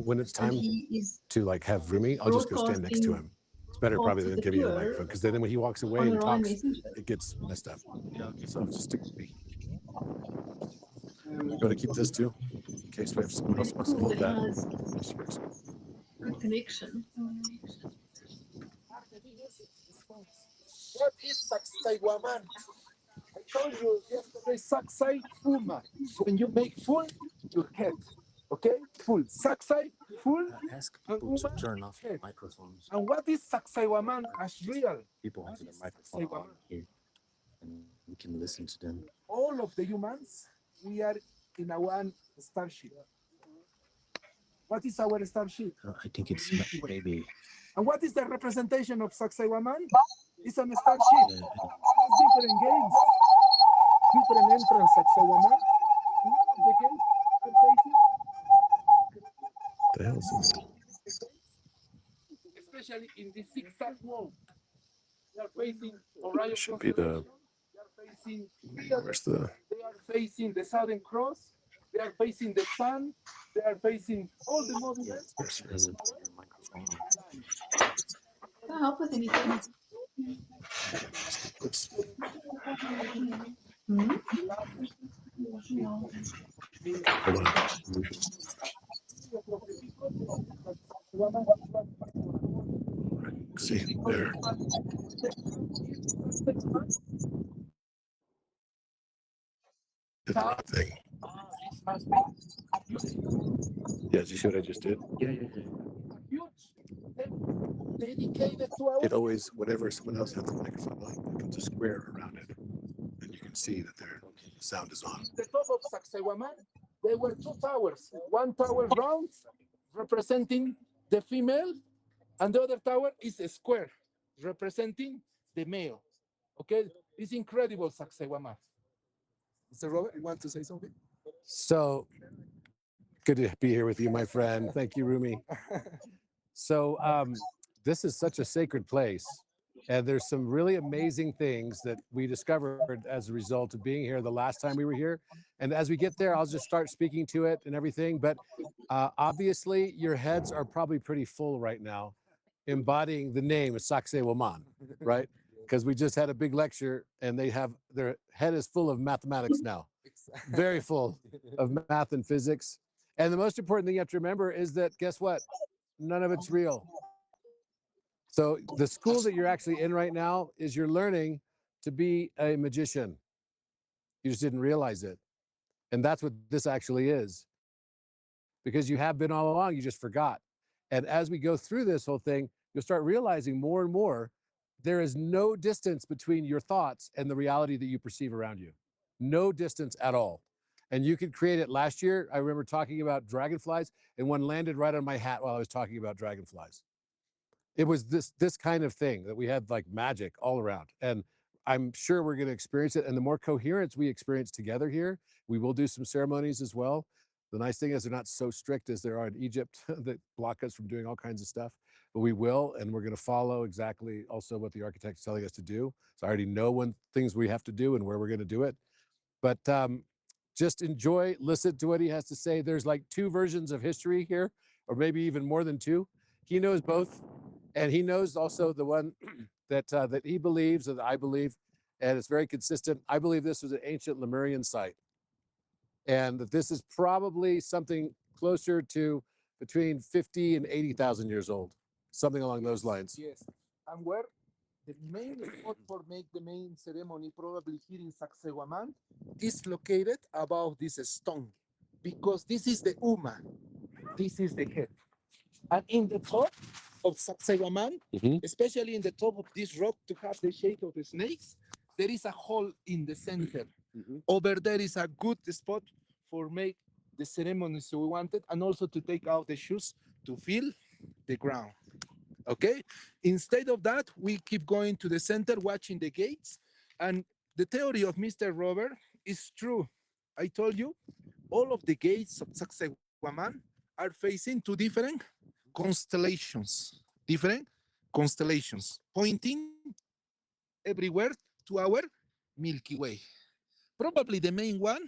When it's time to like have Rumi, I'll just go stand next to him. It's better probably than giving you the microphone, because then when he walks away and talks, it gets messed up. So I'll just stick with me. You want to keep this too, in case we have someone else wants to hold that. Good connection. What is Saksai Waman? I told you yesterday, Saksai Fuma. When you make full, you head. Okay? Full. Saksai, full. Ask people to turn off the microphones. And what is Saksai Waman as real? People have the microphone on here, and we can listen to them. All of the humans, we are in a one starship. What is our starship? I think it's maybe. And what is the representation of Saksai Waman? It's a starship. It has different games. Different entrance, Saksai Waman. The games are facing. The hell is this? Especially in the zigzag wall. They are facing Orion. Should be the. They are facing. Where's the? They are facing the Southern Cross. They are facing the sun. They are facing all the movements. Can I help with anything? See there. Did the wrong thing. Yeah, did you see what I just did? Yeah. Dedicated to our. It always, whenever someone else has the microphone on, it becomes a square around it. And you can see that their sound is on. The top of Saksai Waman, there were two towers. One tower round, representing the female, and the other tower is a square, representing the male. Okay? It's incredible, Saksai Waman. Mr. Robert, you want to say something? So good to be here with you, my friend. Thank you, Rumi. So this is such a sacred place, and there's some really amazing things that we discovered as a result of being here the last time we were here. And as we get there, I'll just start speaking to it and everything. But obviously, your heads are probably pretty full right now, embodying the name of Saksai Waman, right? Because we just had a big lecture, and they have their head is full of mathematics now, very full of math and physics. And the most important thing you have to remember is that, guess what? None of it's real. So the school that you're actually in right now is you're learning to be a magician. You just didn't realize it. And that's what this actually is. Because you have been all along, you just forgot. And as we go through this whole thing, you'll start realizing more and more there is no distance between your thoughts and the reality that you perceive around you. No distance at all. And you could create it. Last year, I remember talking about dragonflies, and one landed right on my hat while I was talking about dragonflies. It was this kind of thing that we had, like magic all around. And I'm sure we're going to experience it. And the more coherence we experience together here, we will do some ceremonies as well. The nice thing is they're not so strict as there are in Egypt that block us from doing all kinds of stuff, but we will, and we're going to follow exactly also what the architect's telling us to do. So I already know when things we have to do and where we're going to do it. But just enjoy, listen to what he has to say. There's like two versions of history here, or maybe even more than two. He knows both, and he knows also the one that that he believes, and that I believe, and it's very consistent. I believe this was an ancient Lemurian site, and that this is probably something closer to between 50 and 80,000 years old, something along those lines. Yes, and where the main spot for make the main ceremony, probably here in Sacsayhuaman, is located above this stone, because this is the Uma, this is the head. And in the top of Sacsayhuaman, especially in the top of this rock to have the shape of the snakes, there is a hole in the center. Over there is a good spot for make the ceremonies we wanted, and also to take out the shoes to feel the ground. Okay, instead of that, we keep going to the center, watching the gates. And the theory of Mr. Robert is true. I told you, all of the gates of Sacsayhuaman are facing two different constellations, pointing everywhere to our Milky Way. Probably the main one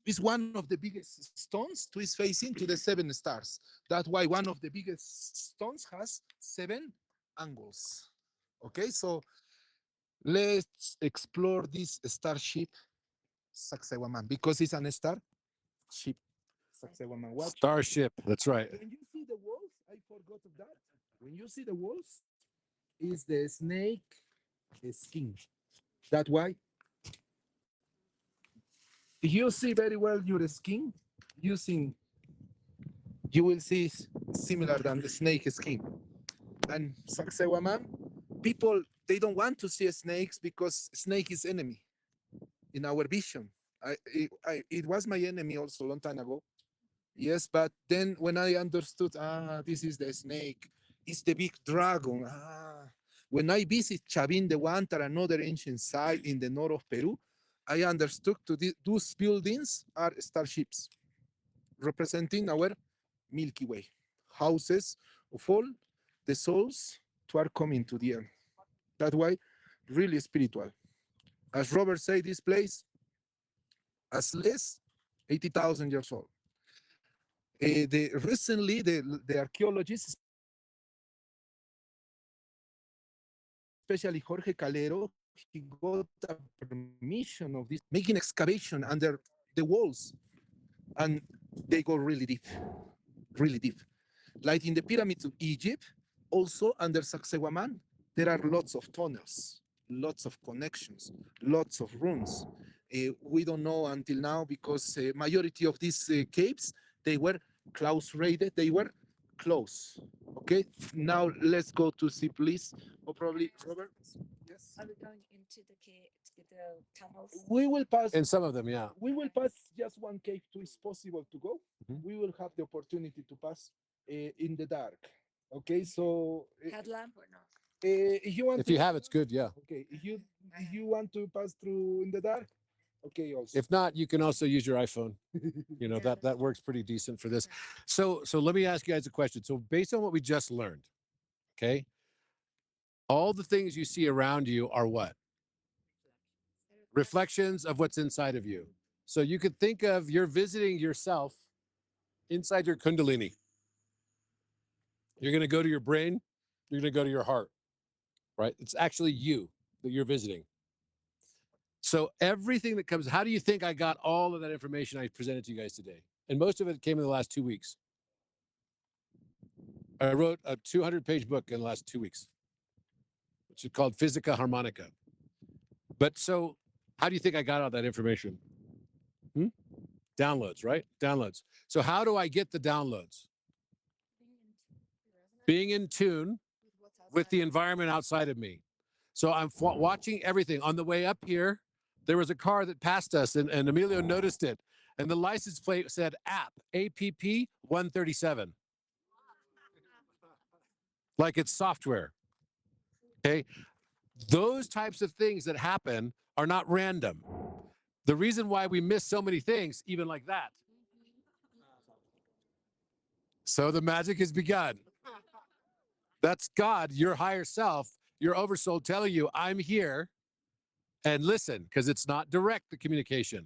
is one of the biggest stones to is facing to the 7 stars. That's why one of the biggest stones has 7 angles. Okay, so let's explore this starship Sacsayhuaman because it's an star ship Sacsayhuaman. Watch. Starship. That's right. When you see the walls, I forgot of that. When you see the walls, is the snake skin. That why you see very well your skin using you will see similar than the snake skin. And Sacsayhuaman, people they don't want to see snakes because snake is enemy in our vision. It was my enemy also a long time ago. Yes, but then when I understood, this is the snake, it's the big dragon. When I visit Chavin de Huántar, another ancient site in the north of Peru, I understood those buildings are starships representing our Milky Way, houses of all the souls to are coming to the earth. That's why really spiritual. As Robert said, this place as less 80,000 years old. Recently, the archaeologists, especially Jorge Calero, he got a permission of this, making excavation under the walls, and they go really deep, really deep. Like in the pyramids of Egypt, also under Sacsayhuaman, there are lots of tunnels, lots of connections, lots of rooms. We don't know until now because majority of these caves, they were close rated, they were close. Okay, now let's go to see, please. Or probably, Robert? Yes. Are we going into the tunnels? We will pass. In some of them, yeah. We will pass just one cave to is possible to go. Mhm. We will have the opportunity to pass in the dark. Okay, so Headlamp or not? if you want If to, you have, it's good, yeah. okay. If you want to pass through in the dark, okay. Also, If not, you can also use your iPhone. You know, Yeah, that works pretty decent for this. So let me ask you guys a question. So based on what we just learned, okay, all the things you see around you are what? Reflections of what's inside of you. So you could think of you're visiting yourself inside your kundalini. You're going to go to your brain, you're going to go to your heart, right? It's actually you that you're visiting. So everything that comes, how do you think I got all of that information I presented to you guys today? And most of it came in the last 2 weeks. I wrote a 200-page book in the last 2 weeks, which is called Physica Harmonica. But so how do you think I got all that information? Downloads, right? Downloads. So how do I get the downloads? Being in tune with the environment outside of me. So I'm watching everything. On the way up here, there was a car that passed us, and Emilio noticed it. And the license plate said APP 137. Like it's software. Okay. Those types of things that happen are not random. The reason why we miss so many things, even like that. So the magic has begun. That's God, your higher self, your oversoul telling you, I'm here. And listen, because it's not direct, the communication.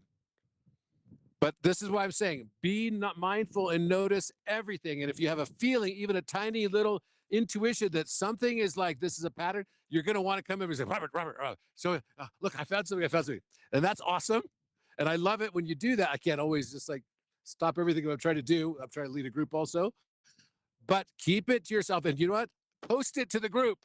But this is why I'm saying, be not mindful and notice everything. And if you have a feeling, even a tiny little intuition that something is like, this is a pattern, you're going to want to come in and say, Robert, look, I found something. And that's awesome. And I love it when you do that. I can't always just like stop everything I'm trying to do. I'm trying to lead a group also. But keep it to yourself. And you know what? Post it to the group.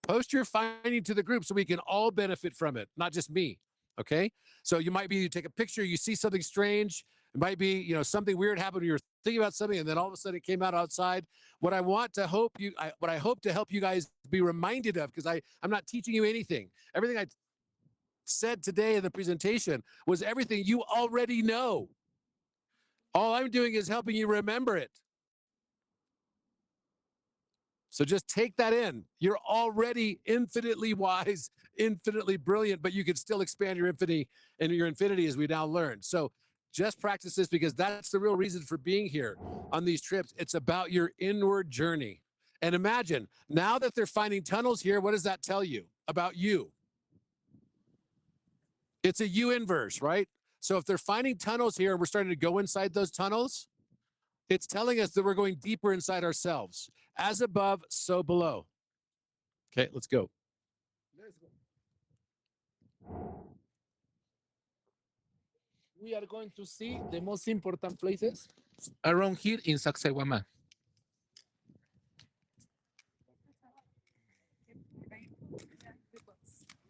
Post your finding to the group so we can all benefit from it, not just me. Okay. So you might be, you take a picture, you see something strange. It might be, you know, something weird happened. You're thinking about something and then all of a sudden it came out outside. What I hope to help you guys be reminded of, because I'm not teaching you anything. Everything I said today in the presentation was everything you already know. All I'm doing is helping you remember it. So just take that in. You're already infinitely wise, infinitely brilliant, but you can still expand your infinity as we now learn. So just practice this, because that's the real reason for being here on these trips. It's about your inward journey. And imagine, now that they're finding tunnels here, what does that tell you about you? It's a U inverse, right? So if they're finding tunnels here and we're starting to go inside those tunnels, it's telling us that we're going deeper inside ourselves. As above, so below. Okay, let's go. Let's go. We are going to see the most important places around here in Sacsayhuaman.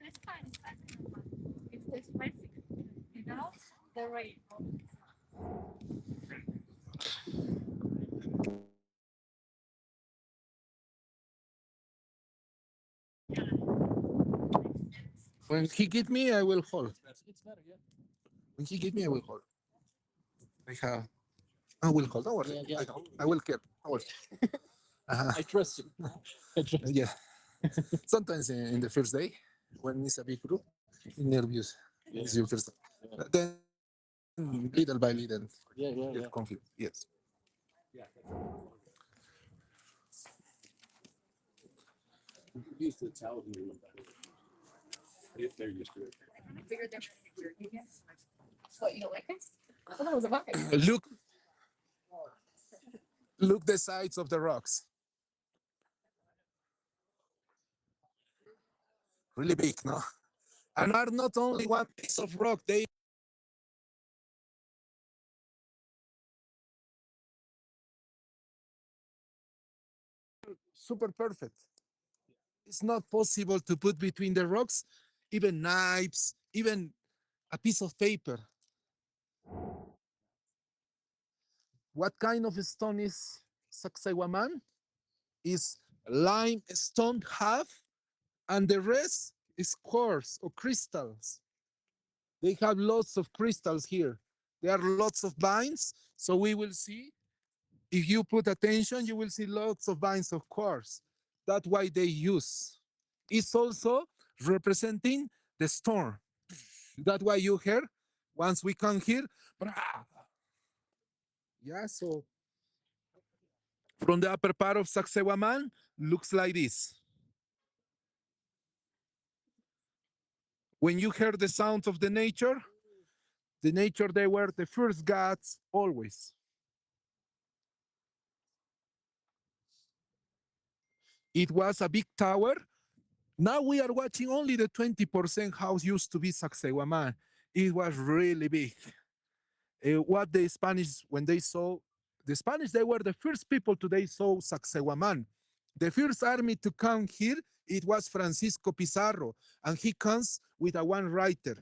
That's fine. It's basic. You know, the right. When he give me, I will hold. When he give me, I will hold. I will hold. Don't worry. I will care. Don't worry. I trust you. Yeah. Sometimes in the first day, when it's a big group, nervous. It's your first day. Then little by little, get confused. Yes. Used to tell you if they're used to it. Bigger than what you like it? I thought it was a bucket. Look the sides of the rocks. Really big, no? And are not only one piece of rock, they super perfect. It's not possible to put between the rocks even knives, even a piece of paper. What kind of stone is Sacsayhuaman? Is limestone half, and the rest is quartz or crystals. They have lots of crystals here. There are lots of vines, so we will see. If you put attention, you will see lots of vines of quartz. That's why they use. It's also representing the storm. That's why you hear once we come here. Yeah, so from the upper part of Sacsayhuaman, looks like this. When you hear the sounds of the nature, they were the first gods always. It was a big tower. Now we are watching only the 20% house used to be Sacsayhuaman. It was really big. What the Spanish, when they saw, the Spanish, they were the first people to they saw Sacsayhuaman. The first army to come here, it was Francisco Pizarro, and he comes with a one writer.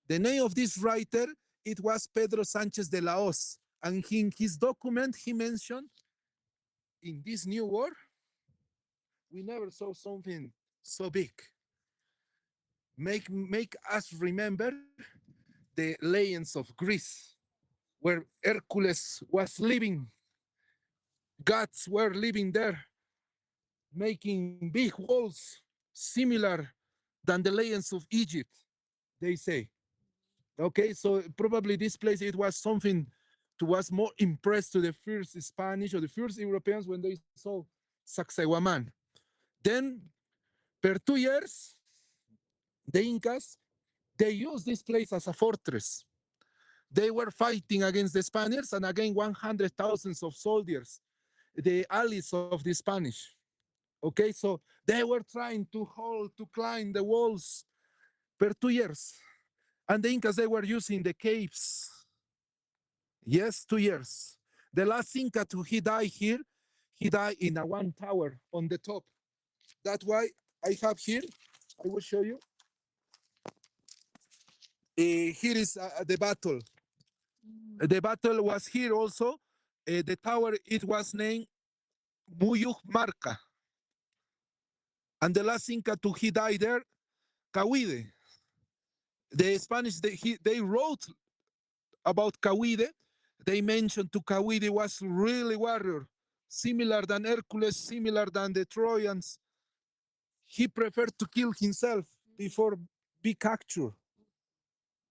The name of this writer, it was Pedro Sanchez de la Hoz. And in his document, he mentioned, in this new war, we never saw something so big. Make us remember the legends of Greece, where Hercules was living. Gods were living there, making big walls similar than the legends of Egypt, they say. Okay, so probably this place, it was something to was more impressed to the first Spanish or the first Europeans when they saw Sacsayhuaman. Then, per 2 years, the Incas, they used this place as a fortress. They were fighting against the Spaniards and against 100,000 of soldiers, the allies of the Spanish. Okay, so they were trying to hold, to climb the walls per 2 years. And the Incas, they were using the caves. Yes, 2 years. The last Inca to he died here, he died in a one tower on the top. That's why I have here, I will show you. Here is the battle. The battle was here also. The tower, it was named Muyuk Marca. And the last Inca to he died there, Cawide. The Spanish, they wrote about Cawide. They mentioned to Cawide was really warrior, similar than Hercules, similar than the Trojans. He preferred to kill himself before be captured.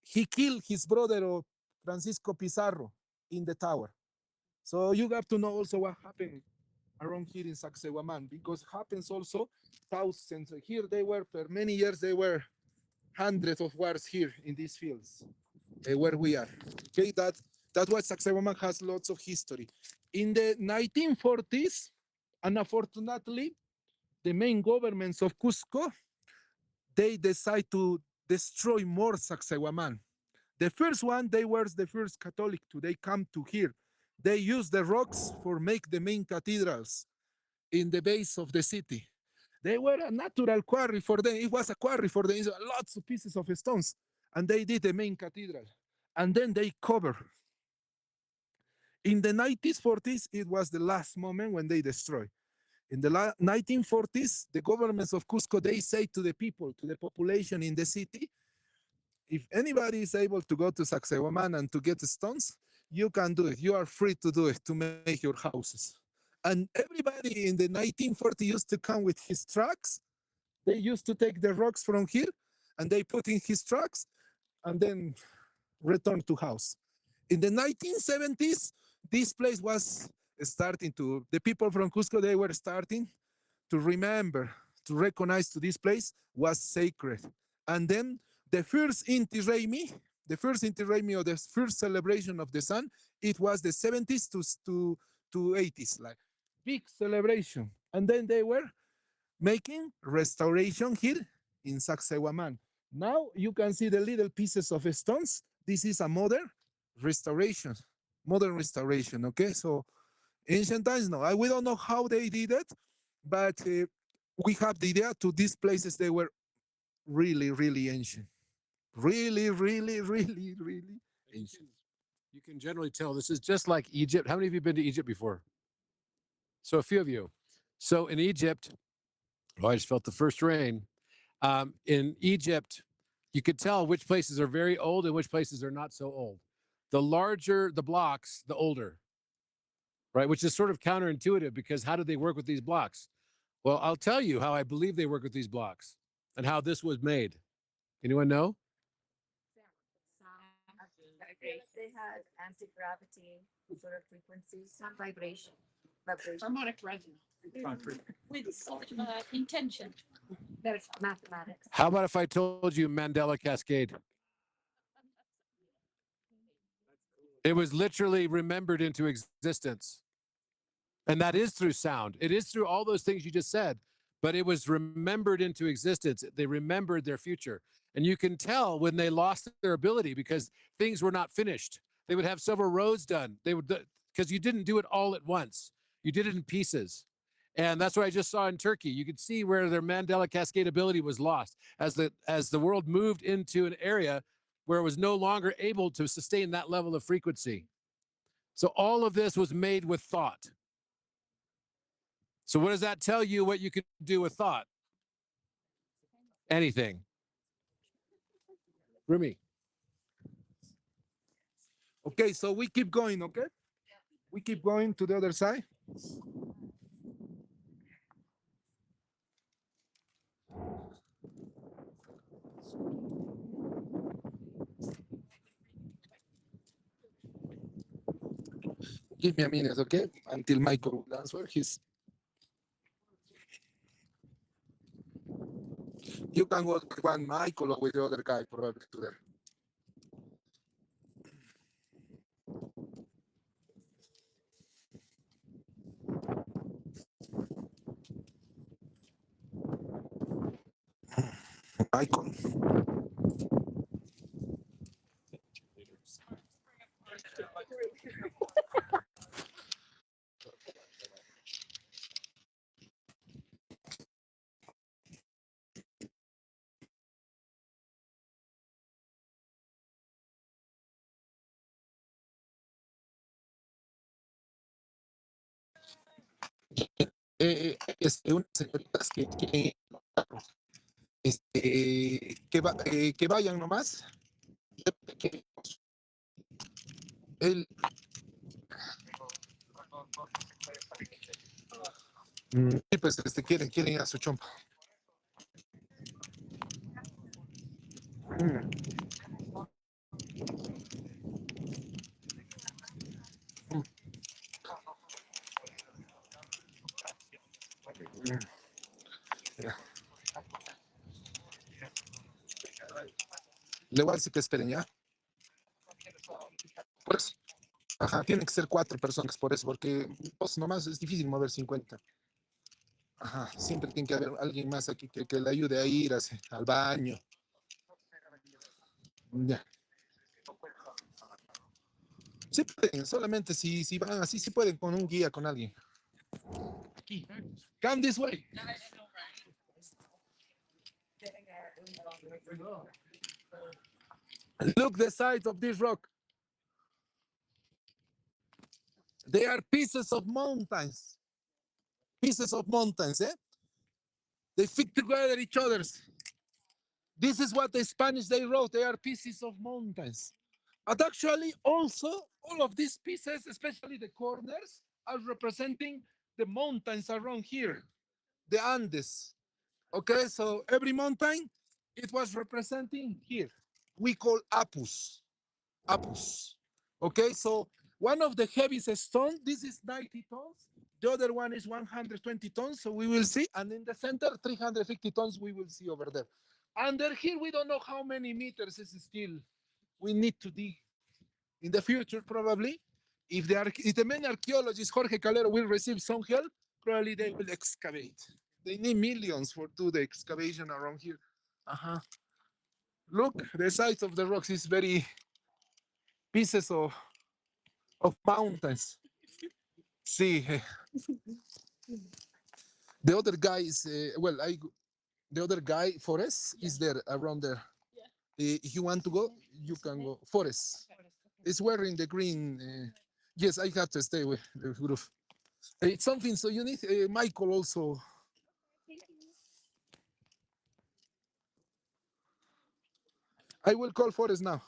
He killed his brother Francisco Pizarro in the tower. So you have to know also what happened around here in Sacsayhuaman, because happens also thousands. Here they were for many years, they were hundreds of wars here in these fields. where we are. Okay, that was Sacsayhuaman has lots of history. In the 1940s, unfortunately, the main governments of Cusco, they decide to destroy more Sacsayhuaman. The first one, they were the first Catholic to they come to here. They use the rocks for make the main cathedrals in the base of the city. They were a natural quarry for them. It was a quarry for them. Lots of pieces of stones. And they did the main cathedral. And then they cover. In the 1940s, it was the last moment when they destroy. In the 1940s, the governments of Cusco, they say to the people, to the population in the city, if anybody is able to go to Sacsayhuaman and to get stones, you can do it. You are free to do it, to make your houses. And everybody in the 1940s used to come with his trucks. They used to take the rocks from here and they put in his trucks and then return to house. In the 1970s, this place was starting to, the people from Cusco, they were starting to remember, to recognize to this place was sacred. And then the first Inti Raymi, the first Inti Raymi or the first celebration of the sun, it was the 70s to 80s, like big celebration. And then they were making restoration here in Sacsayhuaman. Now you can see the little pieces of stones. This is a restoration, modern restoration. Okay, so ancient times, no, we don't know how they did it, but we have the idea to these places they were really, really ancient, really, really, really, really ancient. You can generally tell this is just like Egypt. How many of you been to Egypt before? So a few of you. So in Egypt, oh, I just felt the first rain. In Egypt, you could tell which places are very old and which places are not so old. The larger the blocks, the older, right? Which is sort of counterintuitive because how did they work with these blocks? Well, I'll tell you how I believe they work with these blocks and how this was made. Anyone know? They had anti-gravity sort of frequencies, some vibration. Harmonic resonance. With intention. There's mathematics. How about if I told you Mandela Cascade? It was literally remembered into existence. And that is through sound. It is through all those things you just said, but it was remembered into existence. They remembered their future. And you can tell when they lost their ability because things were not finished. They would have several roads done. They would, because you didn't do it all at once. You did it in pieces. And that's what I just saw in Turkey. You could see where their Mandela Cascade ability was lost as the world moved into an area where it was no longer able to sustain that level of frequency. So all of this was made with thought. So what does that tell you what you can do with thought? Anything. Rumi. Okay, so we keep going, okay? We keep going to the other side. Give me a minute, okay? Until Michael will answer. You can go with one Michael or with the other guy, probably to there. Michael. Unas señoritas que quieren que vayan nomás. Él, sí, pues quieren ir a su chompa. Ya. Le voy a decir que esperen ya. Ajá, tienen que ser 4 personas por eso, porque dos nomás es difícil mover 50. Ajá, siempre tiene que haber alguien más aquí que le ayude a ir al baño. Ya. Sí pueden, solamente si van así, sí pueden con un guía, con alguien. Aquí. Come this way. Look the size of this rock. They are pieces of mountains. Pieces of mountains, eh? They fit together each other's. This is what the Spanish they wrote. They are pieces of mountains. But actually, also, all of these pieces, especially the corners, are representing the mountains around here, the Andes. Okay, so every mountain, it was representing here. We call apus. Apus. Okay, so one of the heaviest stones, this is 90 tons. The other one is 120 tons, so we will see. And in the center, 350 tons, we will see over there. Under here, we don't know how many meters is still. We need to dig in the future, probably. If the main archaeologist Jorge Calero will receive some help, probably they will excavate. They need millions for do the excavation around here. Uh-huh. Look, the size of the rocks is very pieces of mountains. See, the other guy is the other guy Forest is there around there. If you want to go, you can go. Forest is wearing the green. Yes, I have to stay with the group. It's something. So you need Michael also. I will call Forest now.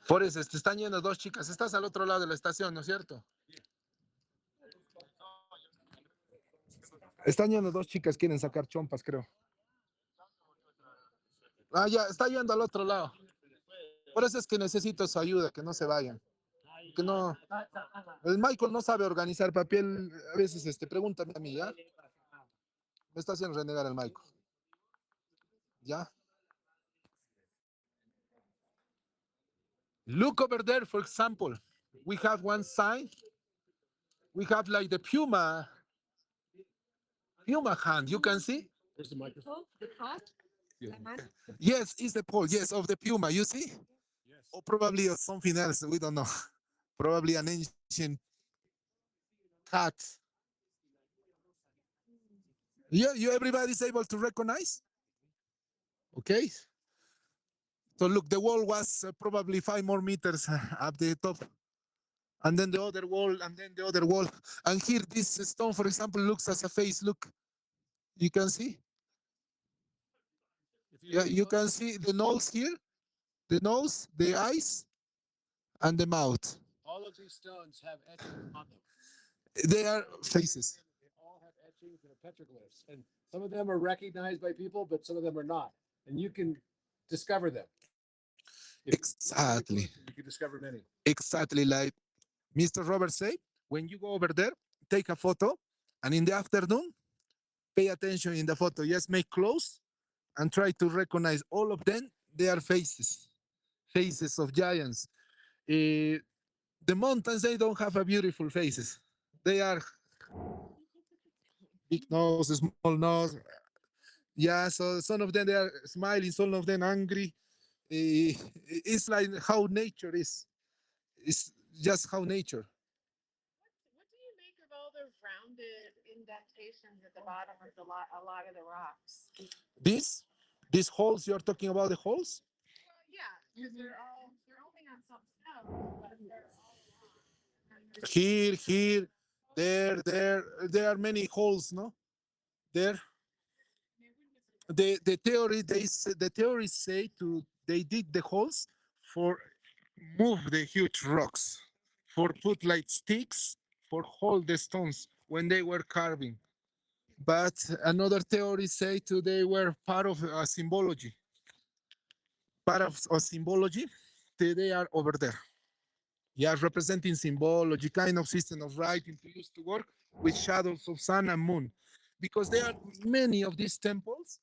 Forest, están yendo dos chicas. Estás al otro lado de la estación, ¿no es cierto? Están yendo dos chicas, quieren sacar chompas, creo. Ah, ya, está yendo al otro lado. Por eso es que necesito su ayuda, que no se vayan. Que no. El Michael no sabe organizar papel. A veces pregúntame a mí, ¿ya? Me está haciendo renegar el Michael. ¿Ya? Look over there, for example. We have one sign. We have like the puma hand. You can see? There's the microphone. The pot? Yeah. Yes, it's the pole. Yes, of the puma. You see? Yes. Or probably something else. We don't know. Probably an ancient cat. Yeah, you everybody's able to recognize? Okay. So look, the wall was probably 5 more meters up the top. And then the other wall, and then the other wall. And here, this stone, for example, looks as a face. Look, you can see? Yeah, you can see the nose here, the nose, the eyes, and the mouth. All of these stones have etchings on them. They are faces. They all have etchings and petroglyphs, and some of them are recognized by people, but some of them are not. And you can discover them. If you Exactly. you can discover many. Exactly like Mr. Robert said, when you go over there, take a photo, and in the afternoon, pay attention in the photo. Just make close and try to recognize all of them. They are faces of giants. The mountains, they don't have a beautiful faces. They are big nose, small nose. Yeah, so some of them they are smiling, some of them angry. It's like how nature is. It's just how nature. What do you make of all those rounded indentations at the bottom of a lot of the rocks? These holes you're talking about the holes? Well, yeah, because they're only on some stone, but they're all along. Here, there are many holes, no? There. The theories say to they dig the holes for move the huge rocks, for put like sticks for hold the stones when they were carving. But another theory say to they were part of a symbology. Part of a symbology, they are over there. Yeah, representing symbology, kind of system of writing to use to work with shadows of sun and moon. Because there are many of these temples,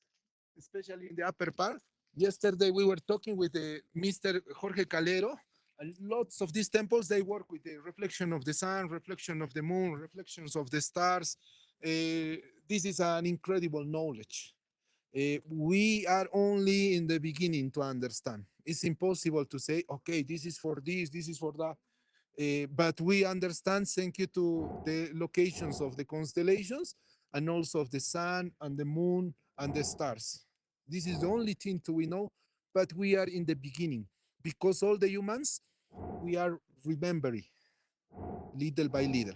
especially in the upper part. Yesterday we were talking with Mr. Jorge Calero. And lots of these temples they work with the reflection of the sun, reflection of the moon, reflections of the stars. This is an incredible knowledge. We are only in the beginning to understand. It's impossible to say, okay, this is for that. But we understand, thank you to the locations of the constellations and also of the sun and the moon and the stars. This is the only thing we know, but we are in the beginning because all the humans, we are remembering little by little.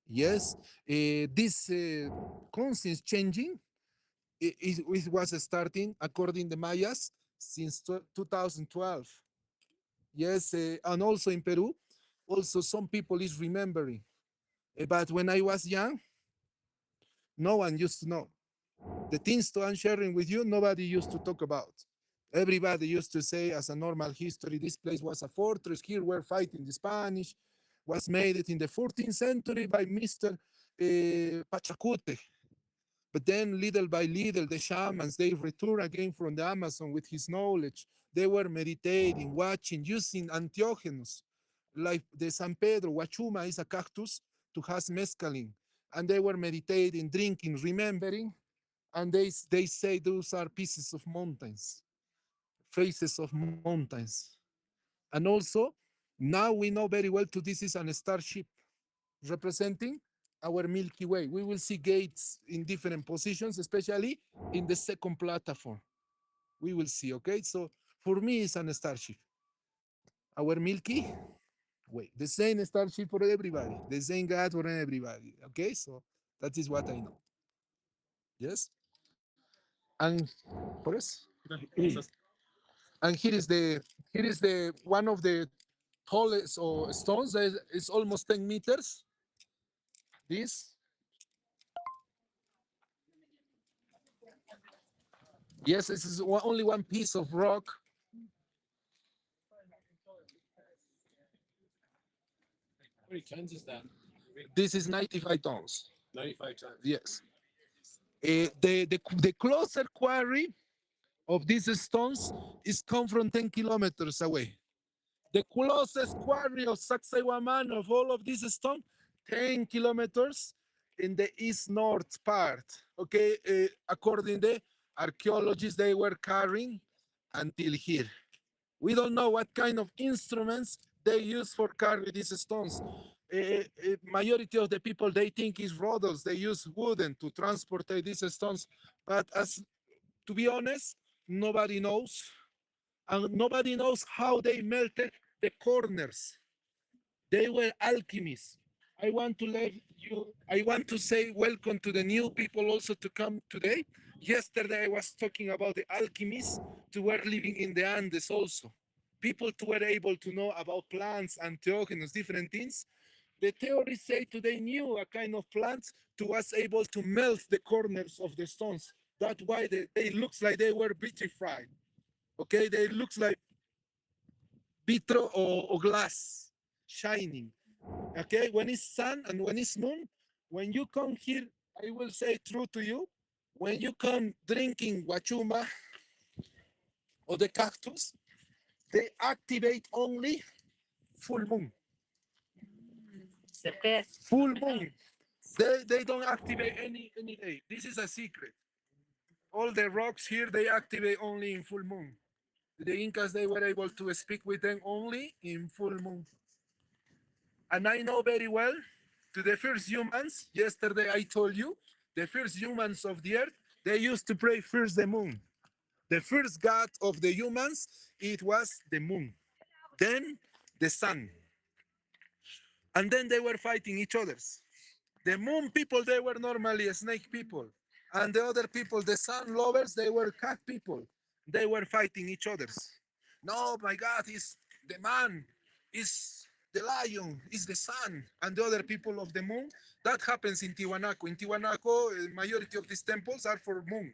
Yes, this conscience changing, it was starting according to Mayas since 2012. Yes, and also in Peru, also some people is remembering. But when I was young, no one used to know. The things that I'm sharing with you, nobody used to talk about. Everybody used to say, as a normal history, this place was a fortress. Here we're fighting the Spanish. Was made it in the 14th century by Mr. Pachacute. But then, little by little, the shamans they return again from the Amazon with his knowledge. They were meditating, watching, using antiógenos, like the San Pedro. Huachuma is a cactus to has mescaline, and they were meditating, drinking, remembering, and they say those are pieces of mountains, faces of mountains, and also now we know very well to this is an starship representing our Milky Way. We will see gates in different positions, especially in the second platform. We will see, okay? So for me, it's an starship. Our Milky Way, the same starship for everybody, the same God for everybody, okay? So that is what I know. Yes? And for us, and here is the one of the tallest or stones that is almost 10 meters. This, yes, this is only one piece of rock. How many tons is that? This is 95 tons. 95 tons. Yes. The closer quarry of these stones is come from 10 kilometers away. The closest quarry of Sacsayhuaman of all of these stones, 10 kilometers in the east-north part. Okay, according to archaeologists, they were carrying until here. We don't know what kind of instruments they use for carry these stones. Majority of the people they think is roddles. They use wooden to transport these stones, but as to be honest, nobody knows, and nobody knows how they melted the corners. They were alchemists. I want to let you, I want to say welcome to the new people also to come today. Yesterday I was talking about the alchemists who were living in the Andes also. People who were able to know about plants, entheogenes, different things. The theories say today knew a kind of plant to was able to melt the corners of the stones. That's why they looks like they were vitrified. Okay, they looks like vitro or glass shining. Okay, when it's sun and when it's moon, when you come here, I will say true to you, when you come drinking guachuma or the cactus, they activate only full moon. Full moon. They don't activate any day. This is a secret. All the rocks here, they activate only in full moon. The Incas, they were able to speak with them only in full moon. And I know very well to the first humans, yesterday I told you, the first humans of the earth, they used to pray first the moon. The first god of the humans, it was the moon. Then the sun. And then they were fighting each others. The moon people, they were normally snake people. And the other people, the sun lovers, they were cat people. They were fighting each others. No, my God, is the man, is the lion is the sun, and the other people of the moon. That happens in Tiwanaku. In Tiwanaku, majority of these temples are for moon.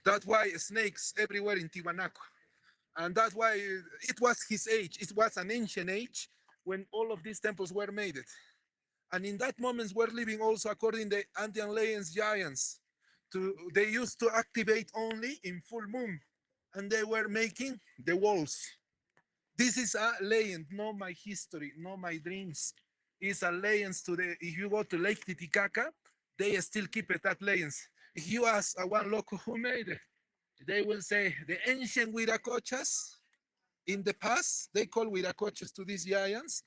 That's why snakes everywhere in Tiwanaku. And that's why it was his age. It was an ancient age when all of these temples were made. And in that moment, we're living also according to the Andean legends giants. They used to activate only in full moon, and they were making the walls. This is a legend, not my history, not my dreams. It's a legend to the. If you go to Lake Titicaca, they still keep it that legends. If you ask a one local who made it, they will say the ancient Huiracochas in the past, they call Huiracochas to these giants.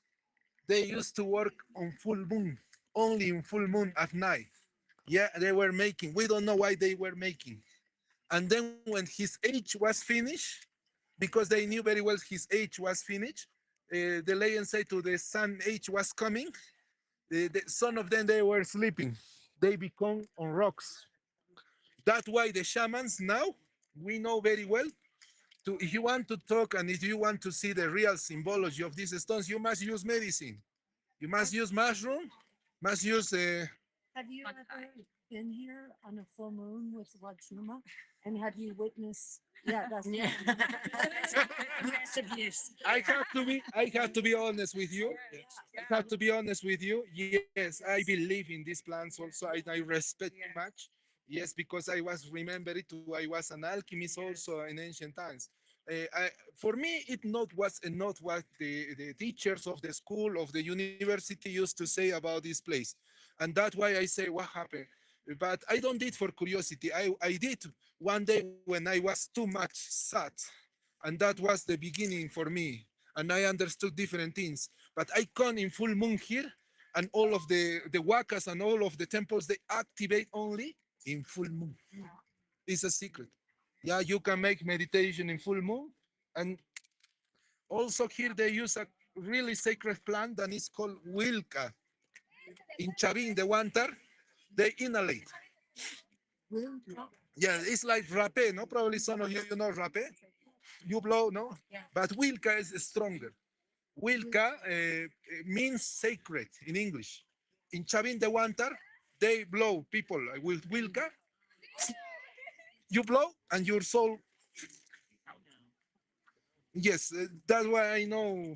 They used to work on full moon, only in full moon at night. Yeah, they were making. We don't know why they were making. And then when his age was finished, because they knew very well his age was finished, the legend said to the sun age was coming. Some of them they were sleeping. They become on rocks. That's why the shamans now we know very well. If you want to talk and if you want to see the real symbology of these stones, you must use medicine. You must use mushroom. Must use. Have you ever been here on a full moon with Wachuma? And have you witnessed? Yeah, that's. Yeah. I have to be honest with you. I have to be honest with you. Yes, I believe in these plants also. I respect too much. Yes, because I was remembered too. I was an alchemist also in ancient times. For me, it not was not what the teachers of the school of the university used to say about this place, and that's why I say what happened. But I don't did for curiosity. I did one day when I was too much sad, and that was the beginning for me. And I understood different things. But I come in full moon here, and all of the wakas and all of the temples they activate only in full moon. It's a secret. Yeah, you can make meditation in full moon, and also here they use a really sacred plant that is called wilka. In Chavin, the winter, they inhalate. Yeah, it's like rape, no? Probably some of you know rape. You blow, no? But wilka is stronger. Wilka means sacred in English. In Chavin de Wantar, they blow people with wilka. You blow and your soul. Yes, that's why I know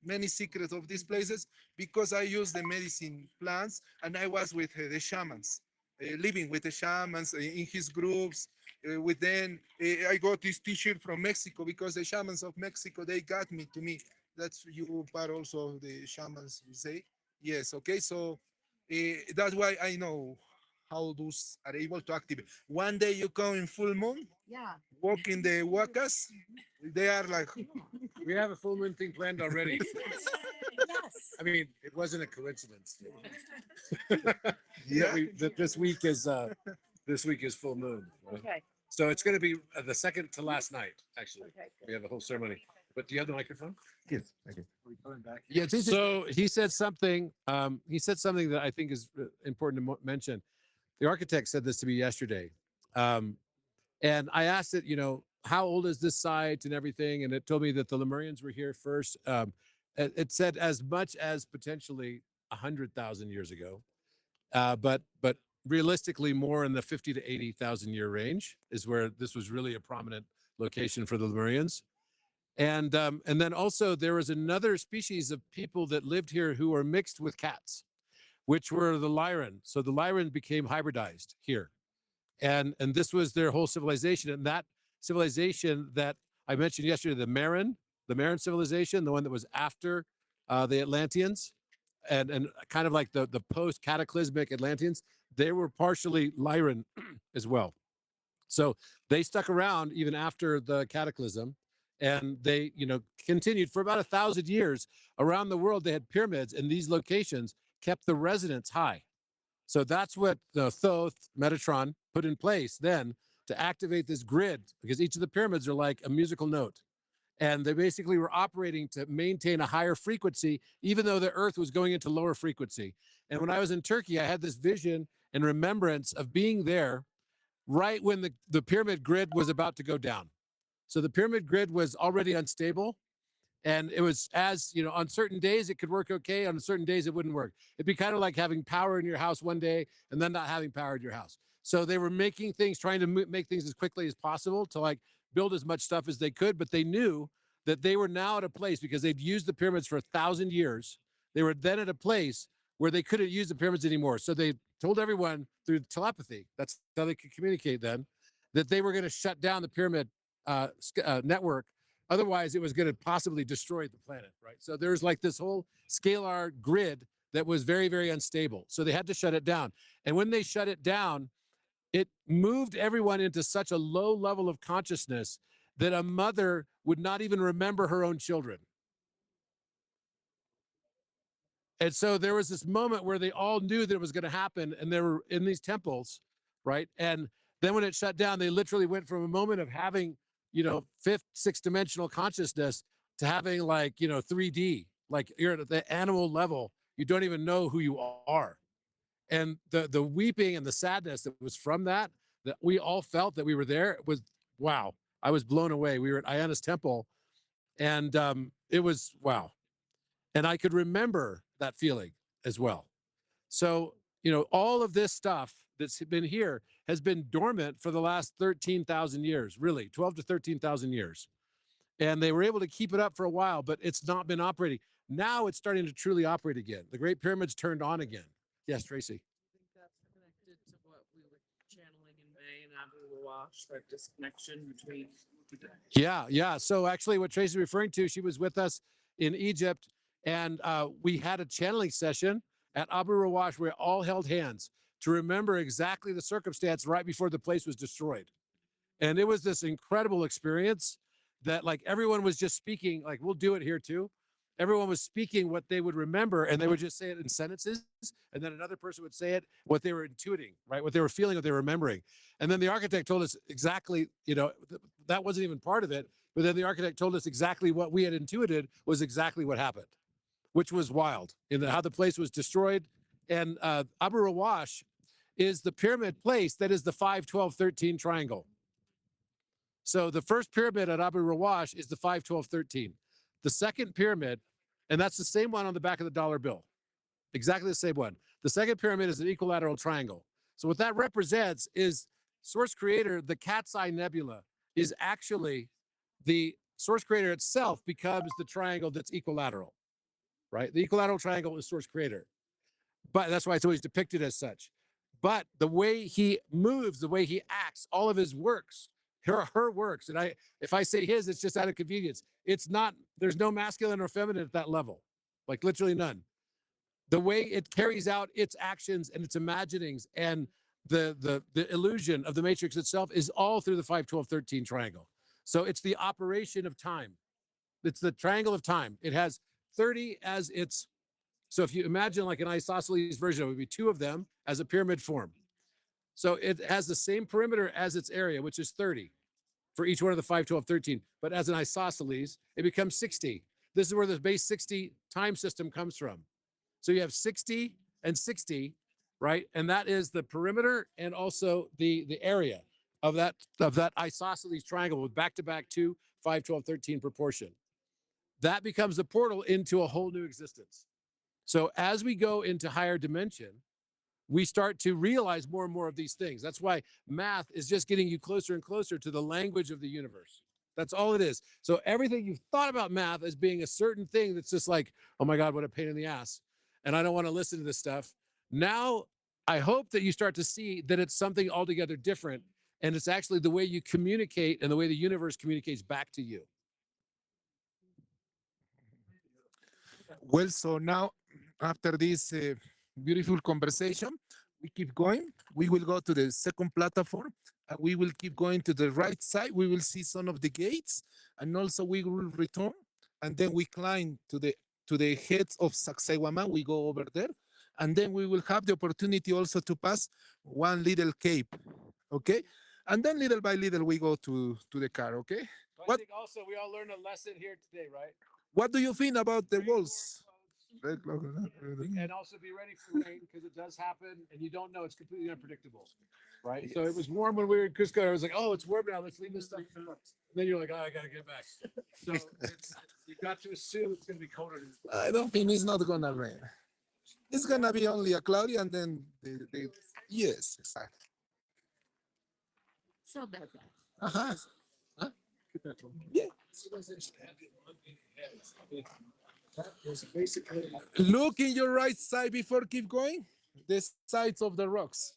many secrets of these places because I use the medicine plants and I was with the shamans, living with the shamans in his groups. With them, I got this T-shirt from Mexico because the shamans of Mexico they got me to me. That's you part also of the shamans. You say yes, okay. So that's why I know how those are able to activate. One day you come in full moon, Yeah. walk in the wakas, they are like We have a full moon thing planned already. Yes. I mean, it wasn't a coincidence. yeah. That this week is full moon. Right? Okay. So it's going to be the second to last night, actually. Okay. We have a whole ceremony. But do you have the microphone? Yes. Okay. Yeah. So he said something. He said something that I think is important to mention. The architect said this to me yesterday, and I asked it. How old is this site and everything? And it told me that the Lemurians were here first. It said as much as potentially 100,000 years ago, but realistically more in the 50 to 80,000 year range is where this was really a prominent location for the Lemurians. And then also there was another species of people that lived here who were mixed with cats, which were the Lyran. So the Lyran became hybridized here, and this was their whole civilization. And that civilization that I mentioned yesterday, the Marin civilization, the one that was after the Atlanteans, and kind of like the post cataclysmic Atlanteans, they were partially Lyran as well. So they stuck around even after the cataclysm, and they continued for about 1,000 years around the world. They had pyramids, and these locations kept the residents high. So that's what the Thoth Metatron put in place then to activate this grid, because each of the pyramids are like a musical note. And they basically were operating to maintain a higher frequency, even though the earth was going into lower frequency. And when I was in Turkey, I had this vision and remembrance of being there right when the pyramid grid was about to go down. So the pyramid grid was already unstable, And it was, as you know, on certain days it could work okay, on certain days it wouldn't work. It'd be kind of like having power in your house one day and then not having power in your house. So they were making things, trying to make things as quickly as possible to like build as much stuff as they could, but they knew that they were now at a place, because they'd used the pyramids for 1,000 years. They were then at a place where they couldn't use the pyramids anymore. So they told everyone through telepathy, that's how they could communicate then, that they were going to shut down the pyramid network. Otherwise, it was going to possibly destroy the planet, right? So there's like this whole scalar grid that was very, very unstable. So they had to shut it down. And when they shut it down, it moved everyone into such a low level of consciousness that a mother would not even remember her own children. And so there was this moment where they all knew that it was going to happen, and they were in these temples, right? And then when it shut down, they literally went from a moment of having, you know, fifth, sixth dimensional consciousness to having like, you know, 3D, like you're at the animal level. You don't even know who you are. And the weeping and the sadness that was from that we all felt that we were there, was, wow. I was blown away. We were at Ayana's temple, and it was wow. And I could remember that feeling as well. So, you know, all of this stuff that's been here has been dormant for the last 13,000 years, really, 12 to 13,000 years. And they were able to keep it up for a while, but it's not been operating. Now it's starting to truly operate again. The Great Pyramids turned on again. Yes, Tracy. I think that's connected to what we were channeling in May and Abu Wash, that disconnection between. Yeah. So actually, what Tracy's referring to, she was with us in Egypt, and we had a channeling session at Abu Rawash where all held hands to remember exactly the circumstance right before the place was destroyed. And it was this incredible experience that like everyone was just speaking, like we'll do it here too. Everyone was speaking what they would remember, and they would just say it in sentences, and then another person would say it, what they were intuiting, right? What they were feeling, what they were remembering. And then the architect told us exactly, you know, that wasn't even part of it, but then the architect told us exactly what we had intuited was exactly what happened, which was wild in how the place was destroyed. And Abu Rawash is the pyramid place that is the 5, 12, 13 triangle. So the first pyramid at Abu Rawash is the 5, 12, 13. The second pyramid, and that's the same one on the back of the dollar bill, exactly the same one. The second pyramid is an equilateral triangle. So what that represents is Source Creator, the Cat's Eye Nebula, is actually the Source Creator itself becomes the triangle that's equilateral, right? The equilateral triangle is Source Creator, but that's why it's always depicted as such. But the way he moves, the way he acts, all of his works, her works, and if I say his, it's just out of convenience. It's not, there's no masculine or feminine at that level, like literally none. The way it carries out its actions and its imaginings and the illusion of the matrix itself is all through the 5, 12, 13 triangle. So it's the operation of time. It's the triangle of time. It has 30 as its, so if you imagine like an isosceles version, it would be two of them as a pyramid form. So it has the same perimeter as its area, which is 30 for each one of the 5, 12, 13. But as an isosceles, it becomes 60. This is where the base 60 time system comes from. So you have 60 and 60, right? And that is the perimeter and also the area of that isosceles triangle with back-to-back 2, 5, 12, 13 proportion. That becomes the portal into a whole new existence. So as we go into higher dimension, we start to realize more and more of these things. That's why math is just getting you closer and closer to the language of the universe. That's all it is. So everything you've thought about math as being a certain thing that's just like, oh my God, what a pain in the ass. And I don't want to listen to this stuff. Now, I hope that you start to see that it's something altogether different. And it's actually the way you communicate and the way the universe communicates back to you. Well, so now after this beautiful conversation, we keep going. We will go to the second platform. And we will keep going to the right side. We will see some of the gates, and also we will return, and then we climb to the heads of Sacsayhuaman. We go over there, and then we will have the opportunity also to pass one little cave. Okay, and then little by little we go to the car. Okay. I think also we all learned a lesson here today, right? What do you think about the walls? And also be ready for rain because it does happen and you don't know, it's completely unpredictable, right? So it was warm when we were in Cusco. I was like, oh, it's warm now, let's leave this stuff. And then you're like, oh, I gotta get back. So it's You got to assume it's going to be colder. I don't think it's not gonna rain. It's gonna be only a cloudy and then yes, exactly. So bad. Uh-huh. Huh? Yeah. Look in your right side before keep going. The sides of the rocks.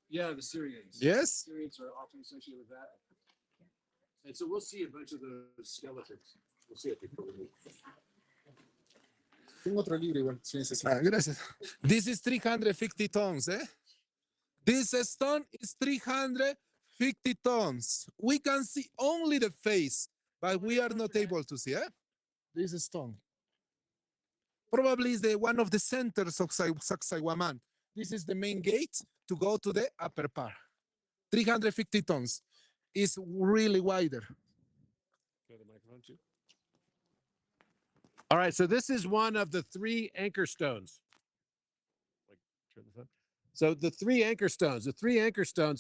Yeah, the Syrians. Yes. Syrians are often associated with that. And so we'll see a bunch of those skeletons. We'll see it before we leave. Tengo otro libro igual, si necesitas. Ah, gracias. This is 350 tons, eh? This stone is 350 tons. We can see only the face, but we are not able to see, eh? This stone. Probably is the one of the centers of Sacsayhuaman. This is the main gate to go to the upper part. 350 tons. Is really wider. All right, so this is one of the 3 anchor stones. Like, turn this on. So the 3 anchor stones,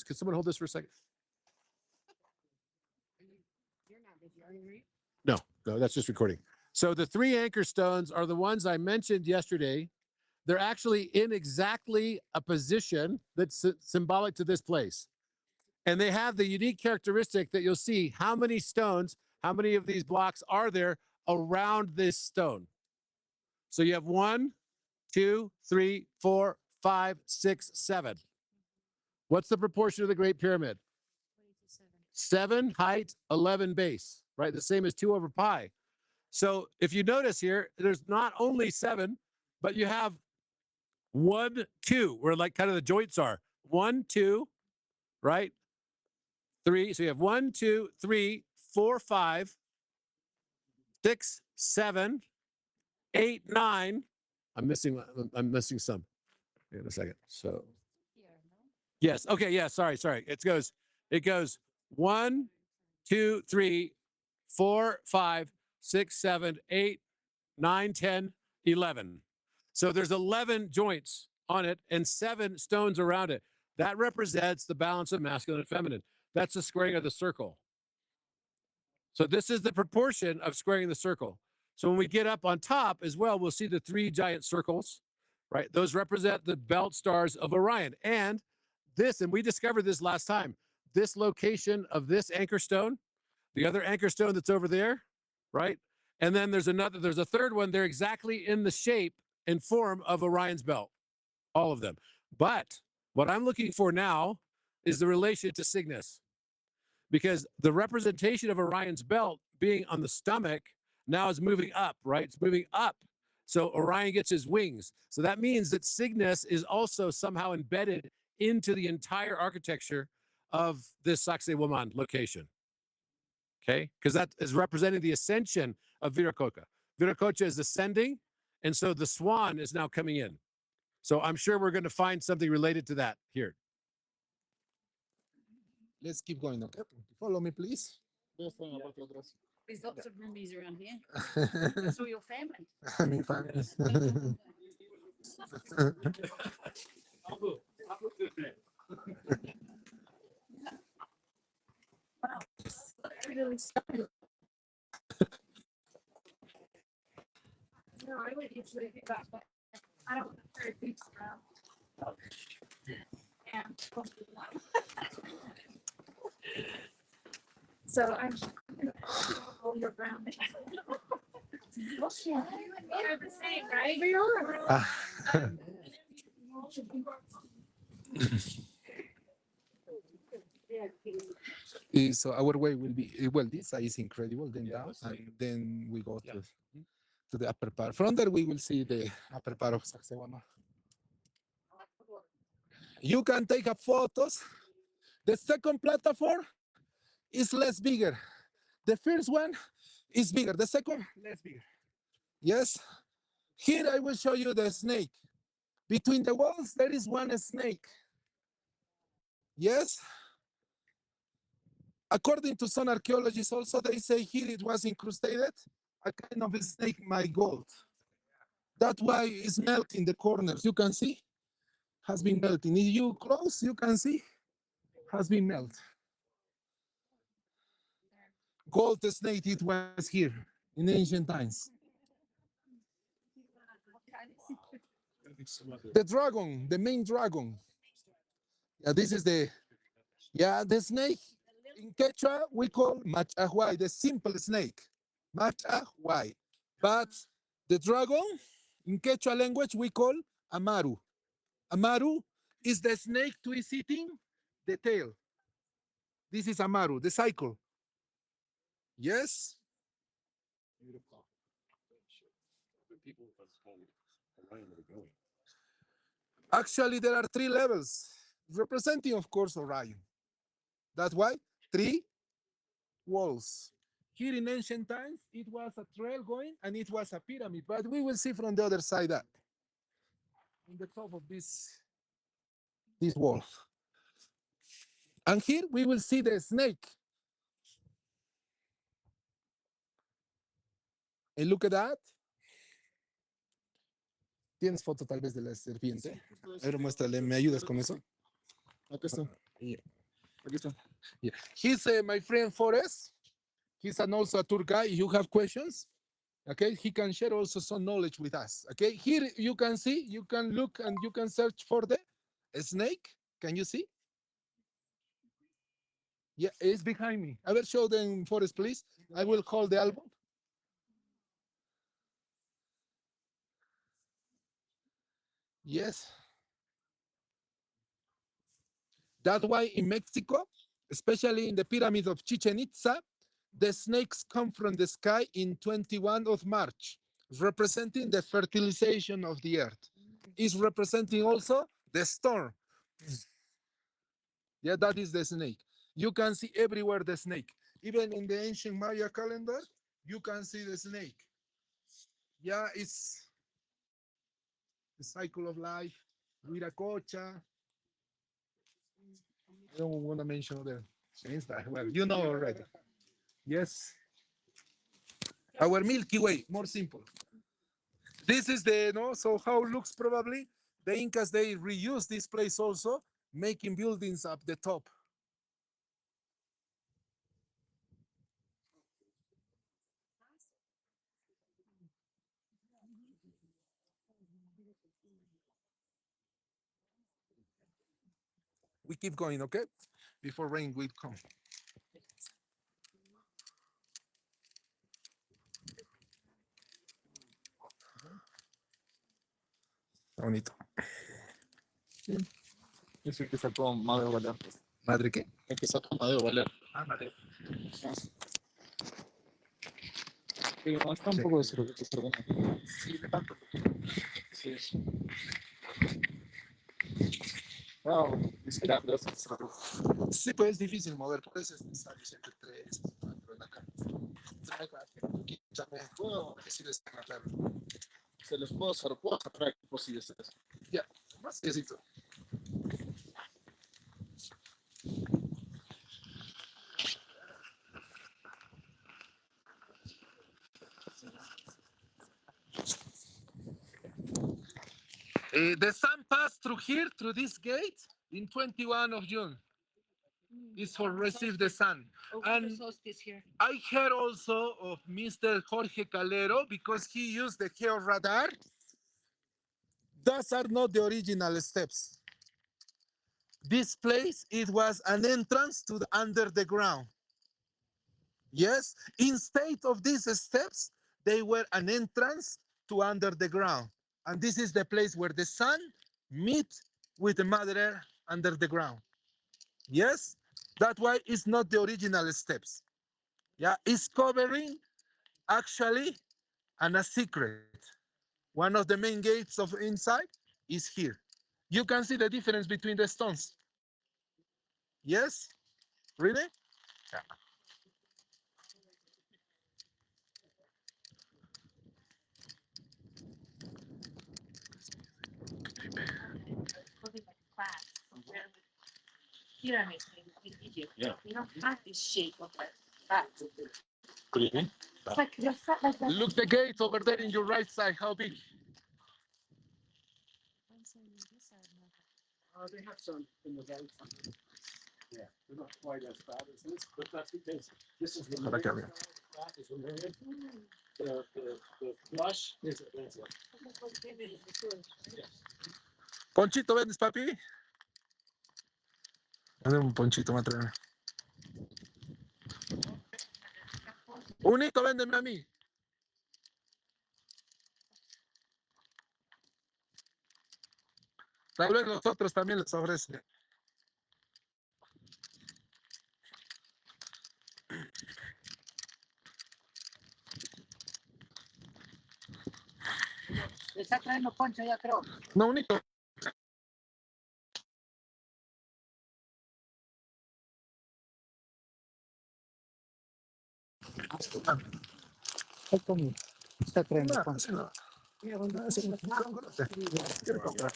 could someone hold this for a second? No, that's just recording. So the 3 anchor stones are the ones I mentioned yesterday. They're actually in exactly a position that's symbolic to this place. And they have the unique characteristic that you'll see how many stones, how many of these blocks are there around this stone. So you have 1, 2, 3, 4, 5, 6, 7. What's the proportion of the Great Pyramid? 7 height, 11 base, right? The same as 2 over pi. So if you notice here, there's not only 7, but you have 1, 2, where like kind of the joints are. 1, 2, right? 3. So you have 1, 2, 3, 4, 5, 6, 7, 8, 9. I'm missing some. In a second. So yes. Okay. Yeah. Sorry. It goes 1, 2, 3, 4, 5, 6, 7, 8, 9, 10, 11. So there's 11 joints on it and 7 stones around it. That represents the balance of masculine and feminine. That's the squaring of the circle. So this is the proportion of squaring the circle. So when we get up on top as well, we'll see the 3 giant circles, right? Those represent the belt stars of Orion. And we discovered this last time, this location of this anchor stone, the other anchor stone that's over there, right? And then there's a third one. They're exactly in the shape and form of Orion's belt, all of them. But what I'm looking for now is the relation to Cygnus, because the representation of Orion's belt being on the stomach now is moving up, right? It's moving up. So Orion gets his wings. So that means that Cygnus is also somehow embedded into the entire architecture of this Sacsayhuaman location. Okay, because that is representing the ascension of Viracocha. Viracocha is ascending, and so the swan is now coming in. So I'm sure we're going to find something related to that here. Let's keep going. Okay, follow me, please. There's lots of mummies around here. That's all your family. Mi family. No, I would usually do that, but I don't want to carry boots around. And so I'm all your ground. They're the same, right? We are. So our way will be well. This side is incredible. Then down, and then we go to the upper part. From there, we will see the upper part of Sacsayhuaman. You can take a photos. The second platform is less bigger. The first one is bigger. The second less bigger. Yes. Here I will show you the snake. Between the walls, there is one snake. Yes. According to some archaeologists, also they say here it was incrusted, a kind of a snake, my gold. That's why it's melting the corners. You can see, has been melting. If you close, you can see, has been melted. called the snake it was here in ancient times? The dragon, the main dragon. Yeah, this is the snake. In Quechua, we call machahuay, the simple snake. Machahuay. But the dragon, in Quechua language, we call amaru. Amaru is the snake twisting the tail. This is amaru, the cycle. Yes? Actually, there are three levels, representing, of course, Orion. That's why three walls. Here in ancient times, it was a trail going and it was a pyramid, but we will see from the other side that in the top of this wall. And here we will see the snake. And look at that. ¿Tienes foto tal vez de la serpiente? A ver, muéstrale, ¿me ayudas con eso? Aquí está. Yeah. Aquí está. Yeah. He's my friend Forrest. He's also a tour guide. If you have questions, okay, he can share also some knowledge with us. Okay, here you can see, you can look and you can search for the snake. Can you see? Yeah, it's behind me. I will show them Forrest, please. I will hold the album. Yes. That's why in Mexico, especially in the pyramid of Chichen Itza, the snakes come from the sky in 21 of March, representing the fertilization of the earth. Is representing also the storm. Yeah, that is the snake. You can see everywhere the snake. Even in the ancient Maya calendar, you can see the snake. Yeah, it's the cycle of life. Viracocha. I don't want to mention other things that, well, you know already. Yes. Our Milky Way, more simple. This is the, no, so how it looks probably. The Incas, they reuse this place also, making buildings up the top. We keep going, okay? Before rain will come. Bonito. Ese que sacó Madre Valer. ¿Madre qué? El que sacó Madre Valer. Ah, madre. Sí, no, está un Sí. poco de cero, perdón. Sí, de tanto. Sí. Wow, espera, gracias. Sí, pues es difícil mover, por eso es necesario siempre tres, cuatro en la cara. Puedo decirles claro. Se los puedo hacer por si deseas. Ya, más necesito. The sun passed through here, through this gate, in 21 of June. It's for receive the sun. And here. I heard also of Mr. Jorge Calero because he used the geo radar. Those are not the original steps. This place, it was an entrance to the under the ground. Yes, instead of these steps, they were an entrance to under the ground. And this is the place where the sun meet with the mother earth under the ground. Yes, that's why it's not the original steps. Yeah, it's covering actually and a secret. One of the main gates of inside is here. You can see the difference between the stones. Yes, really? Yeah. Looking like a class. Pyramid in Egypt. Yeah. You know, half this shape of like that. What do you mean? It's like you're fat like that. Look the gates over there in your right side. How big? I'm saying this side, no. They have some in the right. Yeah, we're not quite as bad as this, but that's because this is the Ojalá que meridian, that is the meridian. The flush is Atlantic. Ponchito, ¿vendes, papi? Dame un ponchito, me atrevo. Unito, véndeme a mí. Tal vez los otros también les ofrecen. Está trayendo poncho ya creo. No, unito. Está trayendo No, poncho. sí, no. Quiero comprar.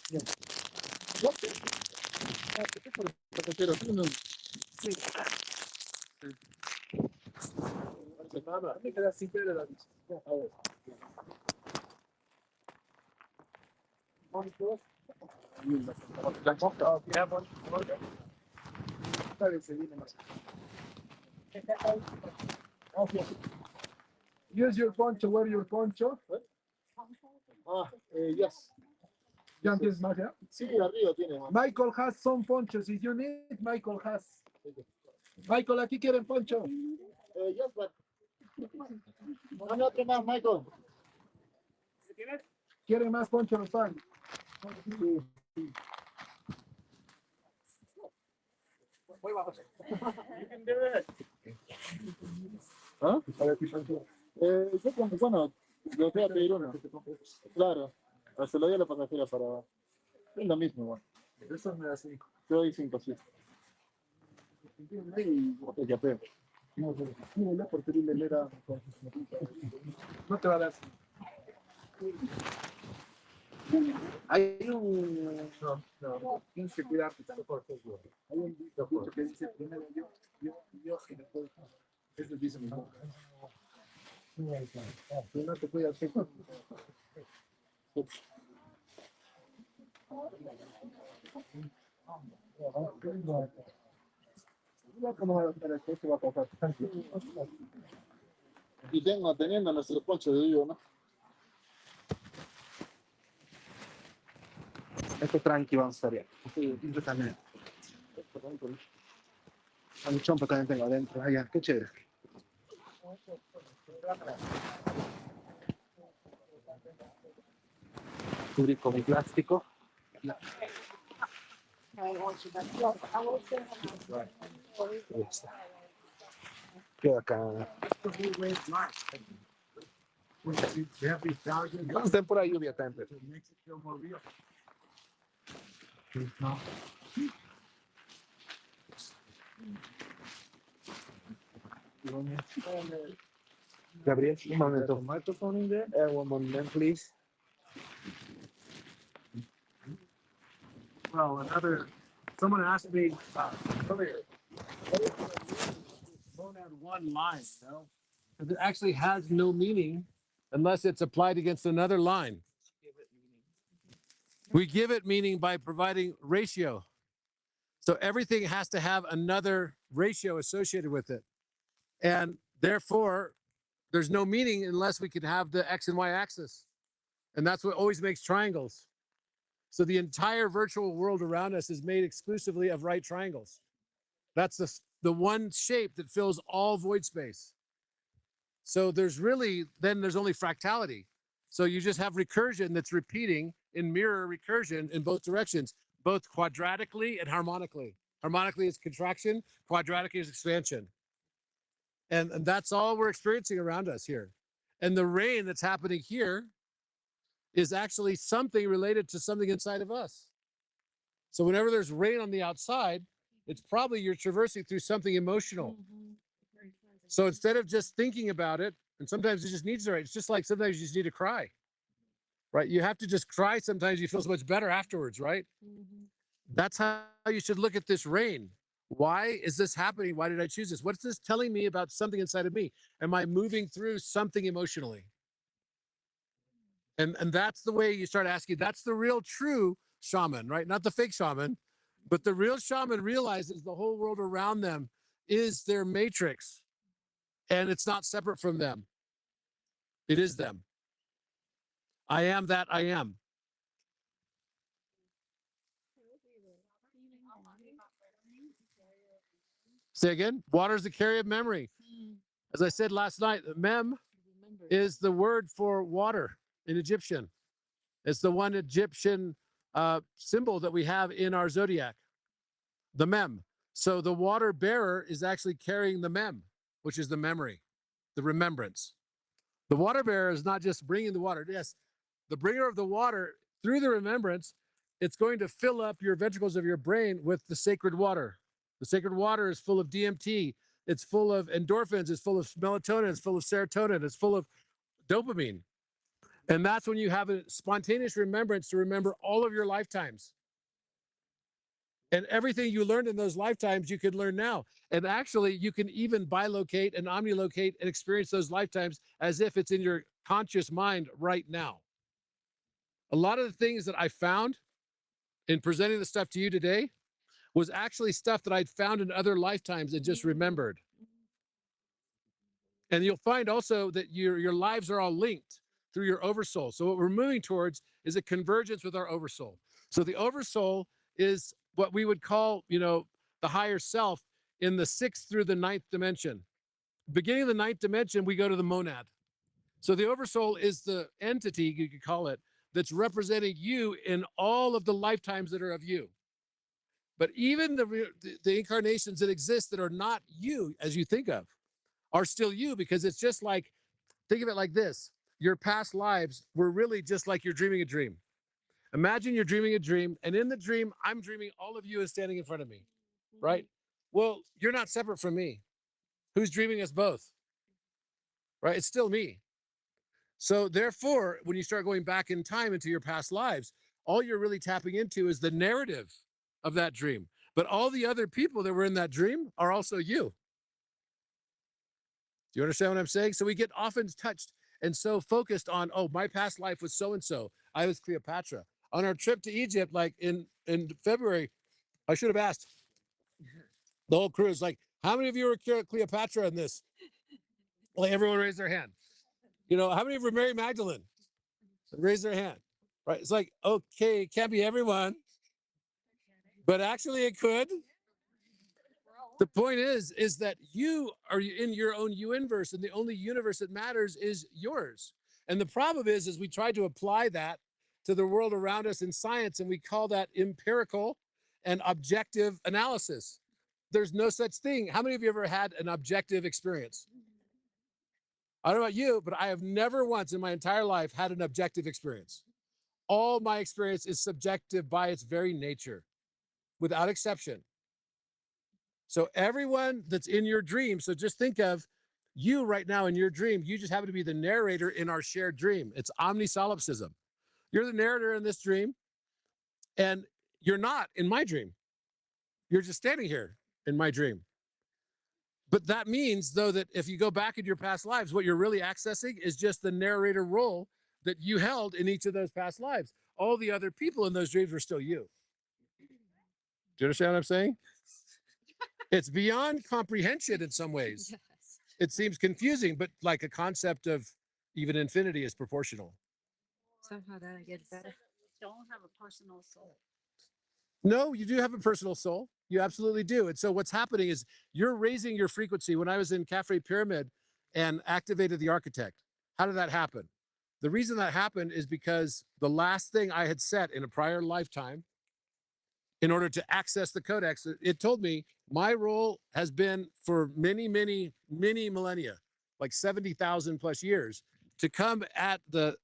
Me queda sin ver la Use your poncho, wear your poncho. Yes. John tienes más, ¿ya? Sí, arriba tiene más. Michael has some ponchos. If you need, Michael has. Michael, aquí quieren poncho. Yes, but... Dame otro más, Michael. Quieren más poncho los pan. You can do it. ¿Ah? Bueno, yo voy a pedir uno. Claro. Se lo doy a la pasajera para... Es lo mismo, igual. Eso me da 5. Te doy 5, sí. Ya pego. No, porque le era. No te va a dar. Hay un. No. Tienes que cuidarte, por favor. Hay un dicho que dice primero yo y después. Eso dice mi mamá. Tú no te cuidas. ¿Cómo va a estar esto? ¿Qué va a pasar? Y teniendo nuestro poncho de vivo, ¿no? Esto tranqui, vamos a estar bien. Sí, yo también. A mi chompa también tengo adentro. Allá, qué chévere. Cubrir con mi plástico. Ahí está. Queda acá. Vamos a temporada de lluvia también. Gabriel, un momento. One moment, please. Well, someone asked me earlier, don't add one line, you know? Because it actually has no meaning unless it's applied against another line. We give it meaning by providing ratio. So everything has to have another ratio associated with it. And therefore, there's no meaning unless we can have the X and Y axis. And that's what always makes triangles. So the entire virtual world around us is made exclusively of right triangles. That's the one shape that fills all void space. So there's only fractality. So you just have recursion that's repeating in mirror recursion in both directions, both quadratically and harmonically. Harmonically is contraction, quadratically is expansion. And that's all we're experiencing around us here. And the rain that's happening here is actually something related to something inside of us. So whenever there's rain on the outside, it's probably you're traversing through something emotional. So instead of just thinking about it, and sometimes it just needs to rain, it's just like sometimes you just need to cry, right? You have to just cry. Sometimes you feel so much better afterwards, right? That's how you should look at this rain. Why is this happening? Why did I choose this? What's this telling me about something inside of me? Am I moving through something emotionally? And that's the way you start asking. That's the real true shaman, right? Not the fake shaman. But the real shaman realizes the whole world around them is their matrix, and it's not separate from them. It is them. I am that I am. Say again. Water is the carrier of memory. As I said last night, mem is the word for water in Egyptian. It's the one Egyptian symbol that we have in our zodiac, the mem. So the water bearer is actually carrying the mem, which is the memory, the remembrance. The water bearer is not just bringing the water. Yes, the bringer of the water through the remembrance, it's going to fill up your ventricles of your brain with the sacred water. The sacred water is full of DMT. It's full of endorphins. It's full of melatonin. It's full of serotonin. It's full of dopamine. And that's when you have a spontaneous remembrance to remember all of your lifetimes. And everything you learned in those lifetimes, you can learn now. And actually, you can even bilocate and omnilocate and experience those lifetimes as if it's in your conscious mind right now. A lot of the things that I found in presenting the stuff to you today was actually stuff that I'd found in other lifetimes and just remembered. And you'll find also that your lives are all linked through your oversoul. So what we're moving towards is a convergence with our oversoul. So the oversoul is what we would call, the higher self in the 6th through the 9th dimension. Beginning of the 9th dimension, we go to the monad. So the oversoul is the entity, you could call it, that's representing you in all of the lifetimes that are of you. But even the incarnations that exist that are not you as you think of are still you, because it's just like, think of it like this. Your past lives were really just like you're dreaming a dream. Imagine you're dreaming a dream, and in the dream, I'm dreaming all of you is standing in front of me, right? Well, you're not separate from me. Who's dreaming us both? Right? It's still me. So therefore, when you start going back in time into your past lives, all you're really tapping into is the narrative of that dream. But all the other people that were in that dream are also you. Do you understand what I'm saying? So we get often touched and so focused on, oh, my past life was so-and-so. I was Cleopatra. On our trip to Egypt, like in February, I should have asked the whole crew, is like, how many of you were Cleopatra in this? Like, everyone raised their hand. How many of you were Mary Magdalene? Raise their hand. Right? It's like, okay, it can't be everyone, but actually it could. The point is that you are in your own universe, and the only universe that matters is yours. And the problem is we try to apply that to the world around us in science, and we call that empirical and objective analysis. There's no such thing. How many of you ever had an objective experience? I don't know about you, but I have never once in my entire life had an objective experience. All my experience is subjective by its very nature, without exception. So everyone that's in your dream, so just think of you right now in your dream. You just happen to be the narrator in our shared dream. It's omnisolipsism. You're the narrator in this dream, and you're not in my dream. You're just standing here in my dream. But that means, though, that if you go back in your past lives, what you're really accessing is just the narrator role that you held in each of those past lives. All the other people in those dreams were still you. Do you understand what I'm saying? It's beyond comprehension in some ways. Yes. It seems confusing, but like a concept of even infinity is proportional. Somehow that I get better. Don't have a personal soul. No, you do have a personal soul. You absolutely do. And so what's happening is you're raising your frequency. When I was in Cafe Pyramid and activated the architect, how did that happen? The reason that happened is because the last thing I had set in a prior lifetime, in order to access the codex, it told me my role has been for many, many, many millennia, like 70,000 plus years, to come at the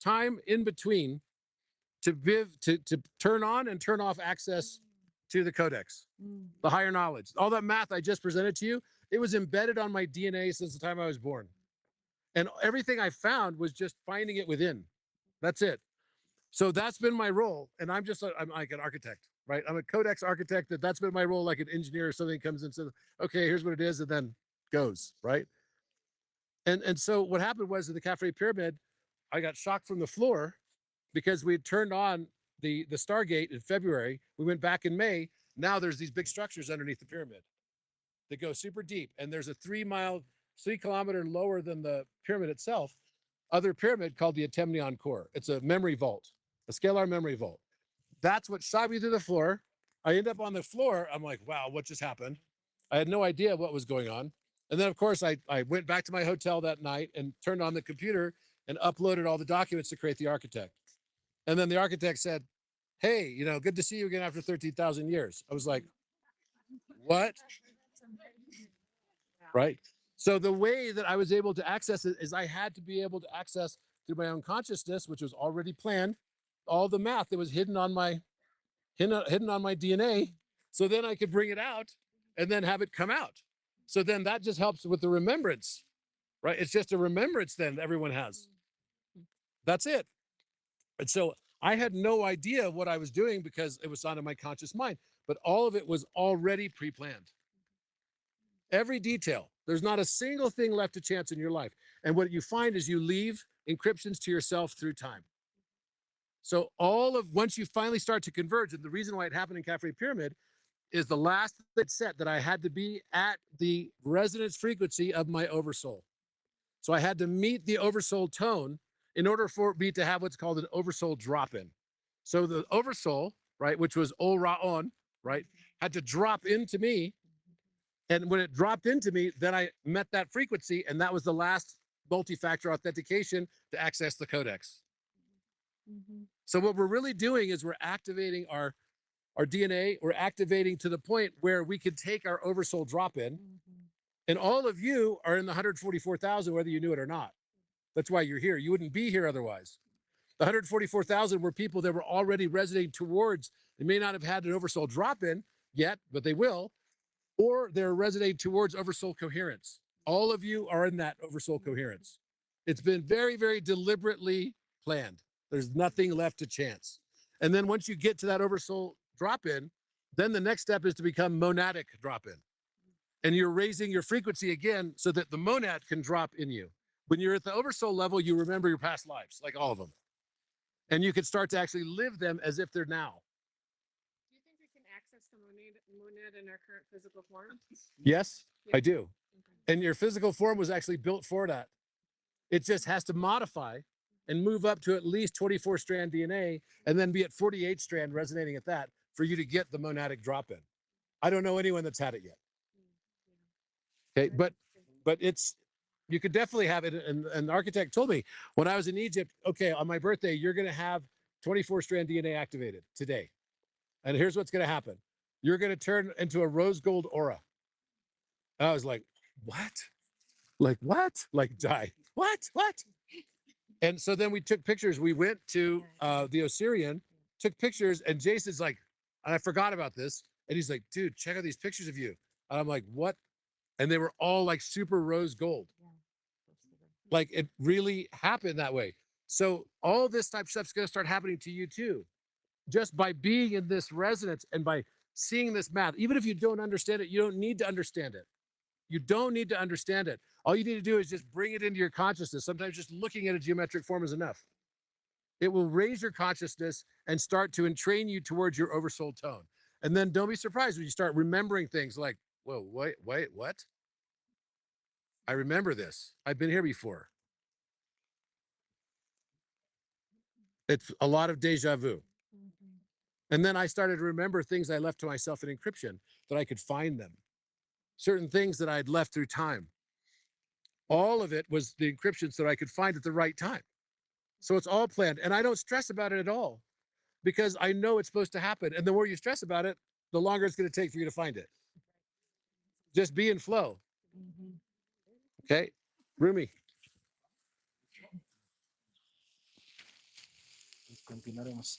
time in between to turn on and turn off access to the codex, the higher knowledge. All that math I just presented to you, it was embedded on my DNA since the time I was born. And everything I found was just finding it within. That's it. So that's been my role. And I'm like an architect, right? I'm a codex architect. That's been my role, like an engineer or something comes in and says, okay, here's what it is, and then goes, right? And so what happened was in the Cafe Pyramid, I got shocked from the floor because we had turned on the Stargate in February. We went back in May. Now there's these big structures underneath the pyramid that go super deep, and there's a 3-kilometer lower than the pyramid itself, other pyramid called the Atemnion Core. It's a memory vault, a scalar memory vault. That's what shot me through the floor. I end up on the floor. I'm like, wow, what just happened? I had no idea what was going on. And then, of course, I went back to my hotel that night and turned on the computer and uploaded all the documents to create the architect. And then the architect said, hey, good to see you again after 13,000 years. I was like, what? Right? So the way that I was able to access it is I had to be able to access through my own consciousness, which was already planned, all the math that was hidden on my DNA. So then I could bring it out and then have it come out. So then that just helps with the remembrance, right? It's just a remembrance then everyone has. That's it. And so I had no idea what I was doing because it was not in my conscious mind, but all of it was already pre-planned. Every detail. There's not a single thing left to chance in your life. And what you find is you leave encryptions to yourself through time. So once you finally start to converge, and the reason why it happened in Cafe Pyramid is the last set that I had to be at the resonance frequency of my oversoul. So I had to meet the oversoul tone in order for me to have what's called an oversoul drop-in. So the oversoul, right, which was Ol Ra'on, right, had to drop into me. And when it dropped into me, then I met that frequency, and that was the last multi-factor authentication to access the codex. So what we're really doing is we're activating our DNA. We're activating to the point where we could take our oversoul drop-in, and all of you are in the 144,000, whether you knew it or not. That's why you're here. You wouldn't be here otherwise. The 144,000 were people that were already resonating towards. They may not have had an oversoul drop-in yet, but they will. Or they're resonating towards oversoul coherence. All of you are in that oversoul coherence. It's been very, very deliberately planned. There's nothing left to chance. And then once you get to that oversoul drop-in, then the next step is to become monadic drop-in. And you're raising your frequency again so that the monad can drop in you. When you're at the oversoul level, you remember your past lives, like all of them. And you can start to actually live them as if they're now. Do you think we can access the monad in our current physical form? Yes, Yeah. I do. Okay. And your physical form was actually built for that. It just has to modify and move up to at least 24 strand DNA and then be at 48 strand resonating at that for you to get the monadic drop in. I don't know anyone that's had it yet. Okay, but you could definitely have it. And an architect told me when I was in Egypt, okay, on my birthday, you're going to have 24 strand DNA activated today. And here's what's going to happen. You're going to turn into a rose gold aura. And I was like, what? Like, what? Like, die. What? And so then we took pictures. We went to the Osirian, took pictures, and Jason's like, and I forgot about this. And he's like, dude, check out these pictures of you. And I'm like, what? And they were all like super rose gold. Like it really happened that way. So all this type of stuff's going to start happening to you too. Just by being in this resonance and by seeing this math. Even if you don't understand it, you don't need to understand it. You don't need to understand it. All you need to do is just bring it into your consciousness. Sometimes just looking at a geometric form is enough. It will raise your consciousness and start to entrain you towards your oversoul tone. And then don't be surprised when you start remembering things like, whoa, wait, what? I remember this. I've been here before. It's a lot of deja vu. And then I started to remember things I left to myself in encryption that I could find them. Certain things that I had left through time. All of it was the encryptions that I could find at the right time. So it's all planned. And I don't stress about it at all because I know it's supposed to happen. And the more you stress about it, the longer it's going to take for you to find it. Just be in flow. Okay? Rumi. Continuaremos.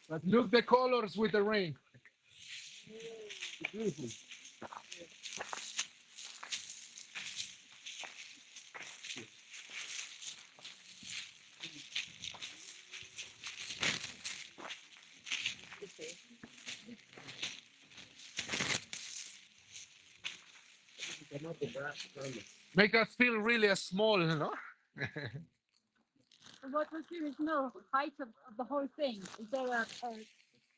But look the colors with the rain. Beautiful. Make us feel really small, no? What was the original height of the whole thing? Is there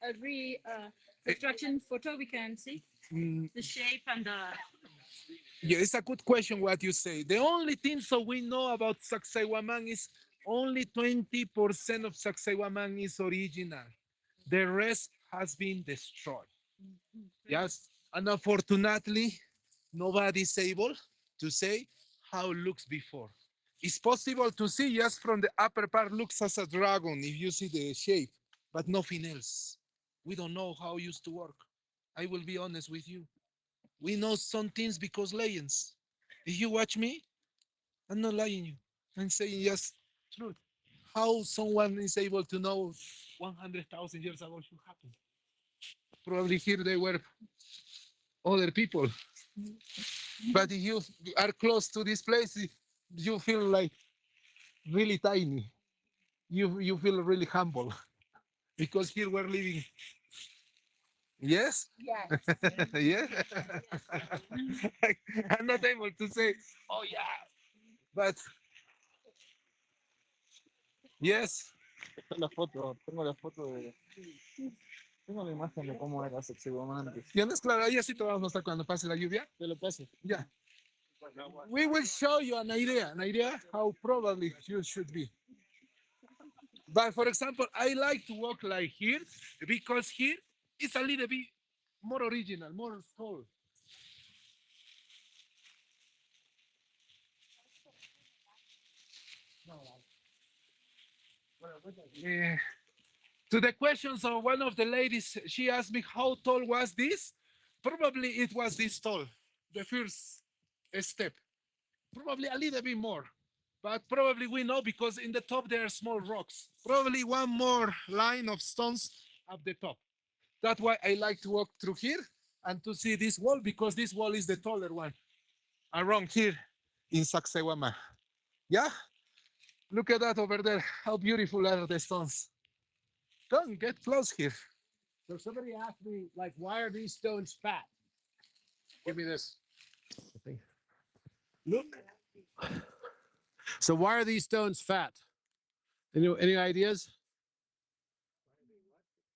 a reconstruction photo we can see? Mm, The shape and the. yeah, it's a good question what you say. The only thing so we know about Sacsayhuaman is only 20% of Sacsayhuaman is original. The rest has been destroyed. Yes, and unfortunately, nobody is able to say how it looks before. It's possible to see just from the upper part looks as a dragon if you see the shape, but nothing else. We don't know how it used to work. I will be honest with you. We know some things because legends. If you watch me, I'm not lying you. I'm saying just truth. How someone is able to know 100,000 years ago should happen. Probably here they were other people. But if you are close to this place, you feel like really tiny. You feel really humble because here we're living. Yes? Yes. Yes. I'm not able to say, oh yeah, but yes. Tengo la foto de. Tengo la imagen de cómo era Sacsayhuamán antes. ¿Tienes claro? Ahí así te vamos a mostrar cuando pase la lluvia. Te lo paso. Yeah. We will show you an idea how probably you should be. But for example, I like to walk like here because here it's a little bit more original, more tall. Yeah. To the questions of one of the ladies, she asked me how tall was this? Probably it was this tall, the first step. Probably a little bit more, but probably we know because in the top there are small rocks. Probably one more line of stones at the top. That's why I like to walk through here and to see this wall because this wall is the taller one around here in Sacsayhuama. Yeah, look at that over there. How beautiful are the stones. Come get close here. So somebody asked me, like, why are these stones fat? Give me this. Look. So why are these stones fat? Any ideas?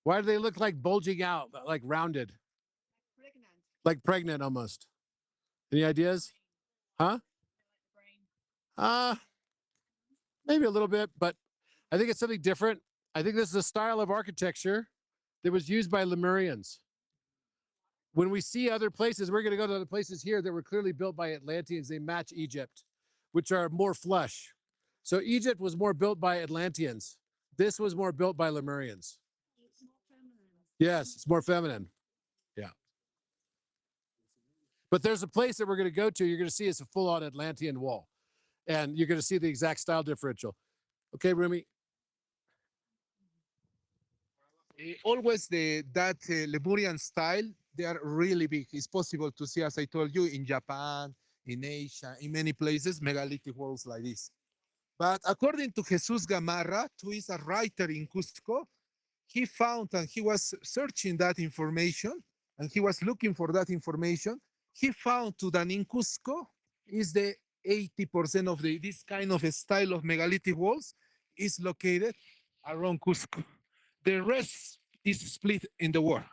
Why do they look like bulging out, like rounded, like pregnant almost? Any ideas? Huh? Uh, maybe a little bit, but I think it's something different. I think this is a style of architecture that was used by Lemurians. When we see other places, we're going to go to other places here that were clearly built by Atlanteans. They match Egypt, which are more flush. So Egypt was more built by Atlanteans. This was more built by Lemurians. Yes, it's more feminine. Yeah. But there's a place that we're going to go to. You're going to see it's a full-on Atlantean wall. And you're going to see the exact style differential. Okay, Rumi? Always that Lemurian style, they are really big. It's possible to see, as I told you, in Japan, in Asia, in many places, megalithic walls like this. But according to Jesus Gamarra, who is a writer in Cusco, he found and he was searching that information and he was looking for that information. He found to that in Cusco is the 80% of this kind of style of megalithic walls is located around Cusco. The rest is split in the world.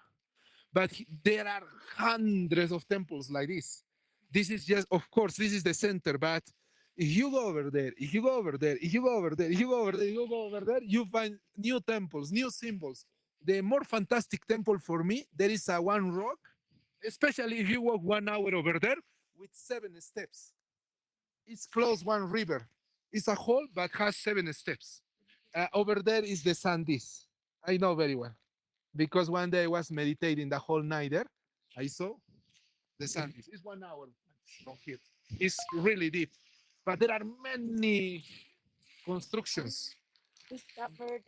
But there are hundreds of temples like this. This is just, of course, this is the center, but if you go over there, if you go over there, if you go over there, if you go over there, you go over there, you find new temples, new symbols. The more fantastic temple for me, there is a one rock, especially if you walk 1 hour over there with 7 steps. It's close one river. It's a hole, but has 7 steps. Over there is the Sandis. I know very well because one day I was meditating the whole night there. I saw the Sandis. It's 1 hour from here. It's really deep, but there are many constructions. Discovered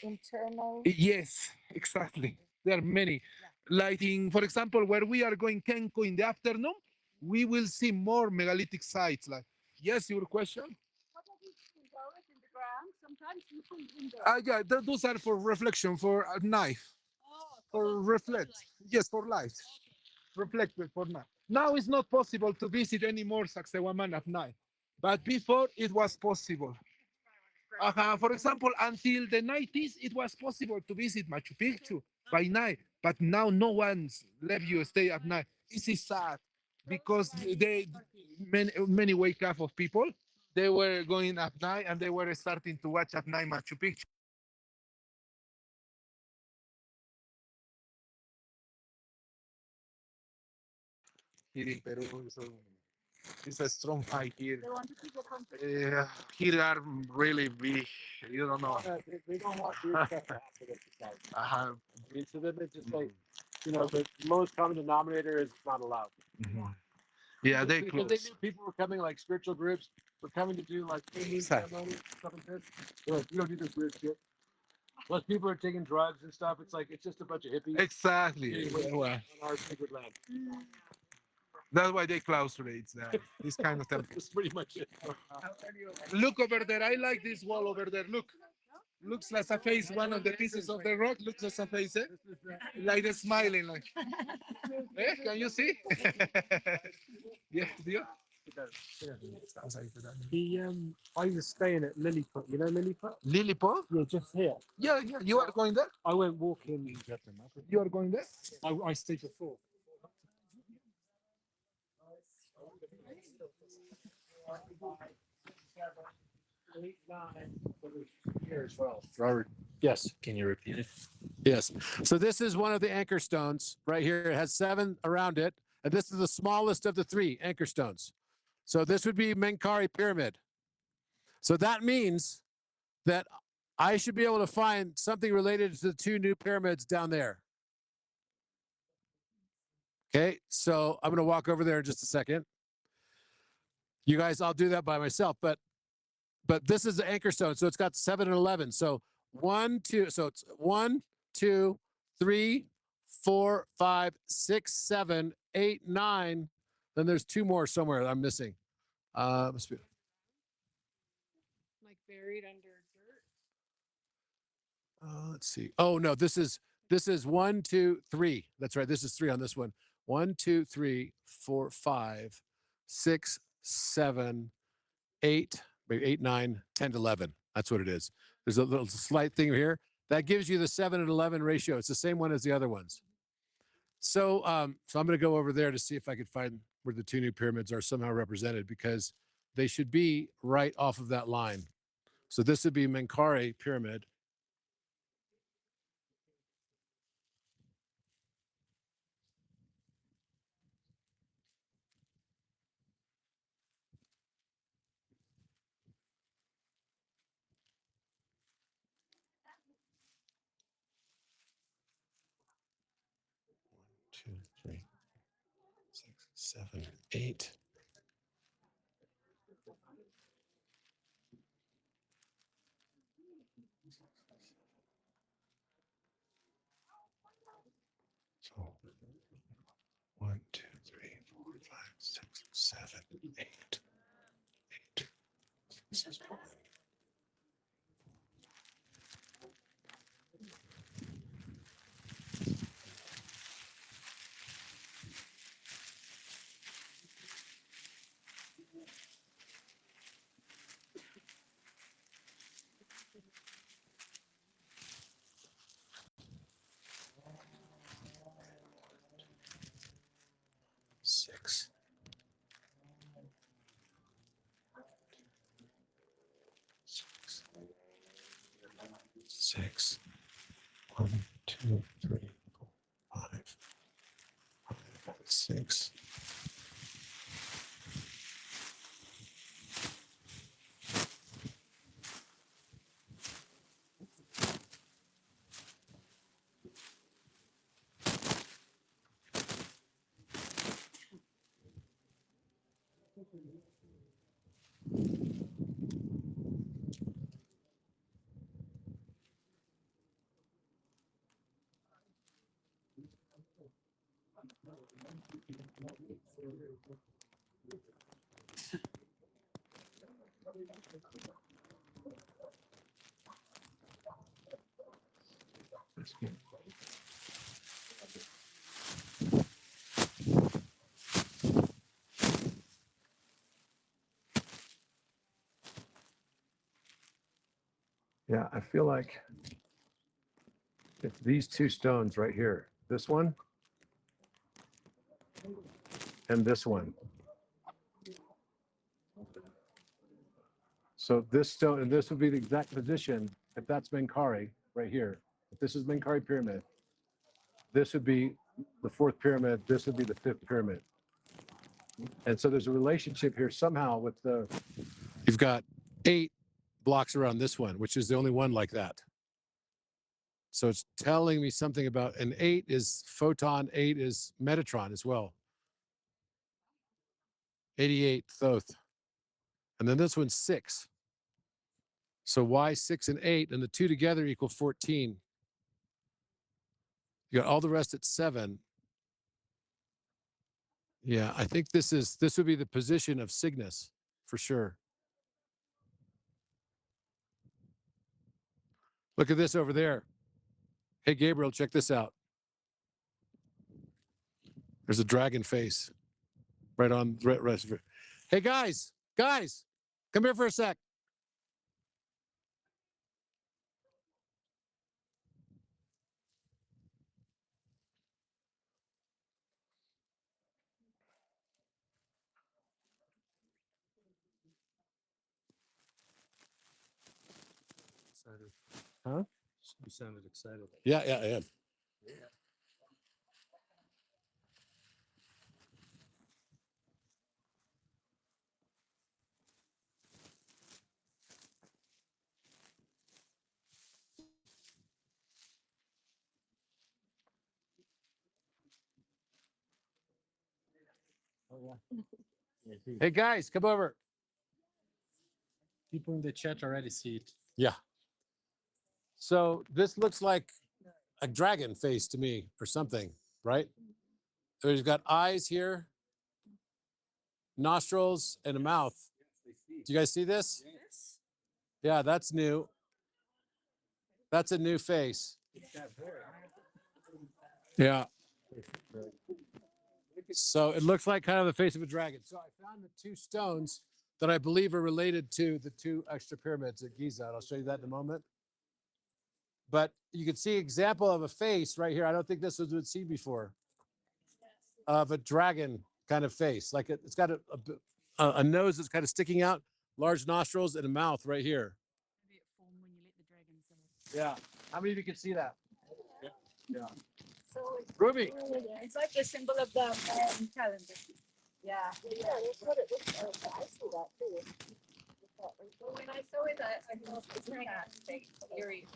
internal. Yes, exactly. There are many. Like in, for example, where we are going Kenko in the afternoon, we will see more megalithic sites. Like, yes, your question? What are these windows in the ground? Sometimes you see windows. Yeah, those are for reflection, for a knife, Oh, for those reflect. lights. Yes, for light. Reflected for night. Now it's not possible to visit anymore Sacsayhuaman at night, but before it was possible. For example, until the 90s, it was possible to visit Machu Picchu by night, but now no one's let you stay at night. This is sad because many wake up of people. They were going at night and they were starting to watch at night Machu Picchu. Here in Peru, so it's a strong fight here. They want to keep it from Here are really big. You don't know. They don't want weird stuff to happen at the site. Uh-huh. I mean, so then it's just like, you know, the lowest common denominator is not allowed. Yeah, they Because they close. knew people were coming, like spiritual groups were coming to do like cleaning Exactly. ceremonies, stuff like this. They're like, you don't do this weird shit. Plus, people are taking drugs and stuff. It's like it's just a bunch of hippies Exactly. getting away Well, on our sacred land. that's why they clausurate this kind of temples. That's pretty much it. Look over there. I like this wall over there. Look. Looks like a face. One of the pieces of the rock looks like a face. Eh? Like they're smiling. Like, eh? Can you see? Yeah, Dio. I was staying at Lilliput. You know Lilliput? Lilliput? Yeah, just here. Yeah. You are going there? I went walking. You are going there? I stayed before. Robert. Yes. Can you repeat it? Yes. So this is one of the anchor stones right here. It has 7 around it. And this is the smallest of the 3 anchor stones. So this would be Menkari Pyramid. So that means that I should be able to find something related to the 2 new pyramids down there. Okay. So I'm going to walk over there in just a second. You guys, I'll do that by myself, but this is the anchor stone. So it's got 7 and 11. So 1, 2. So it's 1, 2, 3, 4, 5, 6, 7, 8, 9. Then there's 2 more somewhere I'm missing. Must be. Like buried under dirt. Let's see. Oh no, this is 1, 2, 3. That's right. This is 3 on this one. 1, 2, 3, 4, 5, 6, 7, 8, maybe 8, 9, 10, 11. That's what it is. There's a little slight thing here that gives you the 7 and 11 ratio. It's the same one as the other ones. So, so I'm going to go over there to see if I could find where the 2 new pyramids are somehow represented, because they should be right off of that line. So this would be Menkari Pyramid. Two, 3, 6, 7, 8. So 1, 2, 3, 4, 5, 6, 7, 8. 8. 6, 6. 6. 1, 2, 3, 4, 5. 6. I feel like it's these two stones right here, this one and this one. So this stone, and this would be the exact position if that's Menkaure right here. If this is Menkaure pyramid, this would be the fourth pyramid, this would be the fifth pyramid. And so there's a relationship here somehow with the. You've got 8 blocks around this one, which is the only one like that. So it's telling me something about, and 8 is photon, 8 is Metatron as well. 88 Thoth. And then this one's 6. So why 6 and 8? And the two together equal 14. You got all the rest at 7. Yeah, I think this would be the position of Cygnus for sure. Look at this over there. Hey, Gabriel, check this out. There's a dragon face right on. Right. Hey, guys, come here for a sec. Excited. Huh? You sounded excited. Yeah, I am. Hey, guys, come over. People in the chat already see it. Yeah. So this looks like a dragon face to me or something, right? So he's got eyes here, nostrils, and a mouth. Do you guys see this? Yeah, that's new. That's a new face. Yeah. So it looks like kind of the face of a dragon. So I found the 2 stones that I believe are related to the 2 extra pyramids at Giza. And I'll show you that in a moment. But you can see example of a face right here. I don't think this was been seen before, of a dragon kind of face. Like it's got a nose that's kind of sticking out, large nostrils, and a mouth right here. Yeah. How many of you can see that? Yeah. So Ruby. it's like a symbol of the calendar. Yeah. Yeah, that's what it looks like. I see that too. When I saw it, I thought it's very eerie.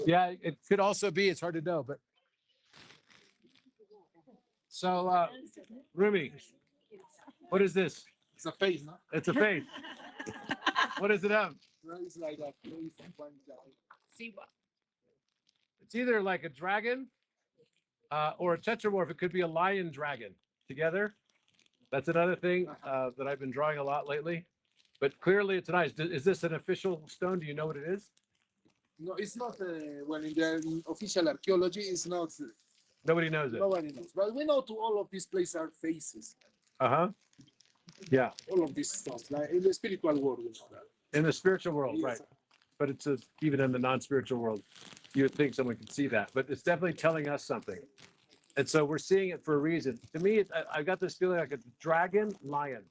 Yeah, it could also be. It's hard to know, but so Rumi, what is this? It's a face, no? It's a face. What does it have? It's like a face of one guy. It's either like a dragon or a tetramorph. It could be a lion dragon together. That's another thing that I've been drawing a lot lately. But clearly it's nice. Is this an official stone? Do you know what it is? No, it's not. Well, in the official archaeology, it's not. Nobody knows it. Nobody knows. But we know to all of these places are faces. Uh-huh. Yeah. All of this stuff. Like in the spiritual world, we know that. In the spiritual world, Yes. right. But it's even in the non-spiritual world, you would think someone could see that. But it's definitely telling us something. And so we're seeing it for a reason. To me, I got this feeling like a dragon lion.